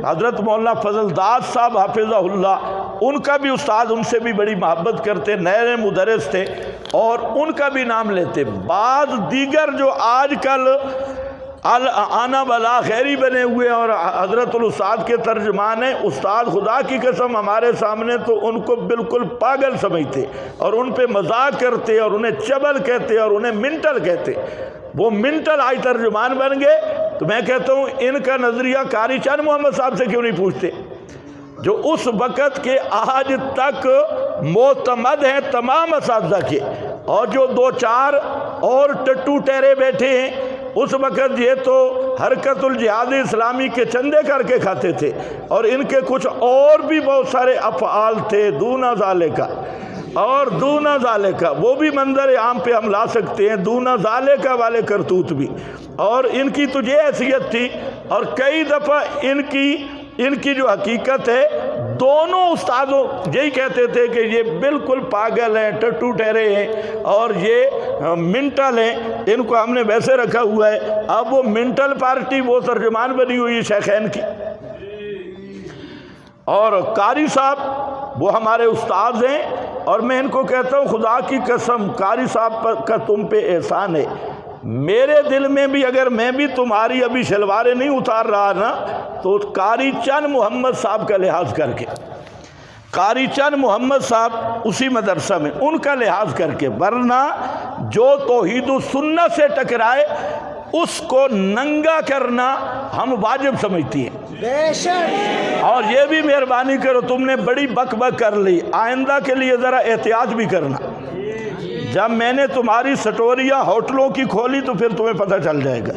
حضرت مولانا فضل داد صاحب حافظہ اللہ، ان کا بھی استاد ان سے بھی بڑی محبت کرتے، نئے مدرس تھے اور ان کا بھی نام لیتے۔ بعض دیگر جو آج کل آنا بلا خیری بنے ہوئے اور حضرت الاستاد کے ترجمان ہیں، استاد خدا کی قسم ہمارے سامنے تو ان کو بالکل پاگل سمجھتے اور ان پہ مذاق کرتے اور انہیں چبل کہتے اور انہیں منٹل کہتے۔ وہ منٹل آج ترجمان بن گئے، تو میں کہتا ہوں ان کا نظریہ قاری چند محمد صاحب سے کیوں نہیں پوچھتے، جو اس وقت کے آج تک معتمد ہیں تمام اساتذہ کے، اور جو دو چار اور ٹٹو ٹہرے بیٹھے ہیں اس وقت یہ تو حرکت الجہاد اسلامی کے چندے کر کے کھاتے تھے، اور ان کے کچھ اور بھی بہت سارے افعال تھے دونا ذالکا اور دونا ذالکا، وہ بھی منظر عام پہ ہم لا سکتے ہیں، دونا ذالکا والے کرتوت بھی، اور ان کی تو یہ حیثیت تھی۔ اور کئی دفعہ ان کی جو حقیقت ہے، دونوں استادوں یہی کہتے تھے کہ یہ بالکل پاگل ہیں، ٹٹو ٹھہرے ہیں اور یہ منٹل ہیں، ان کو ہم نے ویسے رکھا ہوا ہے۔ اب وہ منٹل پارٹی وہ ترجمان بنی ہوئی ہے شیخین کی۔ اور قاری صاحب وہ ہمارے استاد ہیں، اور میں ان کو کہتا ہوں خدا کی قسم قاری صاحب کا تم پہ احسان ہے۔ میرے دل میں بھی اگر میں بھی تمہاری ابھی شلواریں نہیں اتار رہا نا، تو قاری چند محمد صاحب کا لحاظ کر کے، قاری چند محمد صاحب اسی مدرسہ میں، ان کا لحاظ کر کے، ورنہ جو توحید و سنت سے ٹکرائے اس کو ننگا کرنا ہم واجب سمجھتی ہیں۔ بے شک۔ اور یہ بھی مہربانی کرو، تم نے بڑی بک بک کر لی، آئندہ کے لیے ذرا احتیاط بھی کرنا۔ جب میں نے تمہاری سٹوریاں ہوٹلوں کی کھولی تو پھر تمہیں پتہ چل جائے گا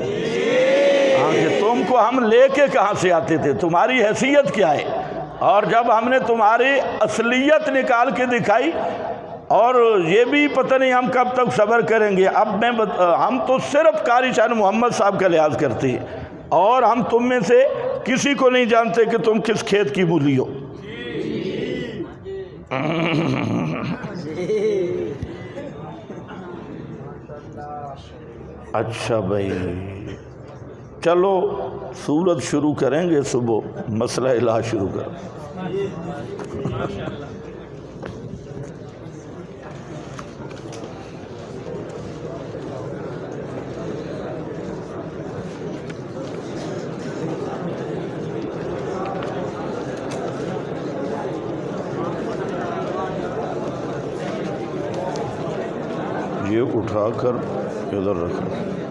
کہ تم کو ہم لے کے کہاں سے آتے تھے، تمہاری حیثیت کیا ہے۔ اور جب ہم نے تمہاری اصلیت نکال کے دکھائی، اور یہ بھی پتہ نہیں ہم کب تک صبر کریں گے۔ اب ہم تو صرف قاری چند محمد صاحب کا لحاظ کرتے ہیں، اور ہم تم میں سے کسی کو نہیں جانتے کہ تم کس کھیت کی مولی ہو۔ اچھا بھائی، چلو سورت شروع کریں گے، صبح مسئلہ الہ شروع کریں۔ یہ اٹھا کر ادھر رکھیں۔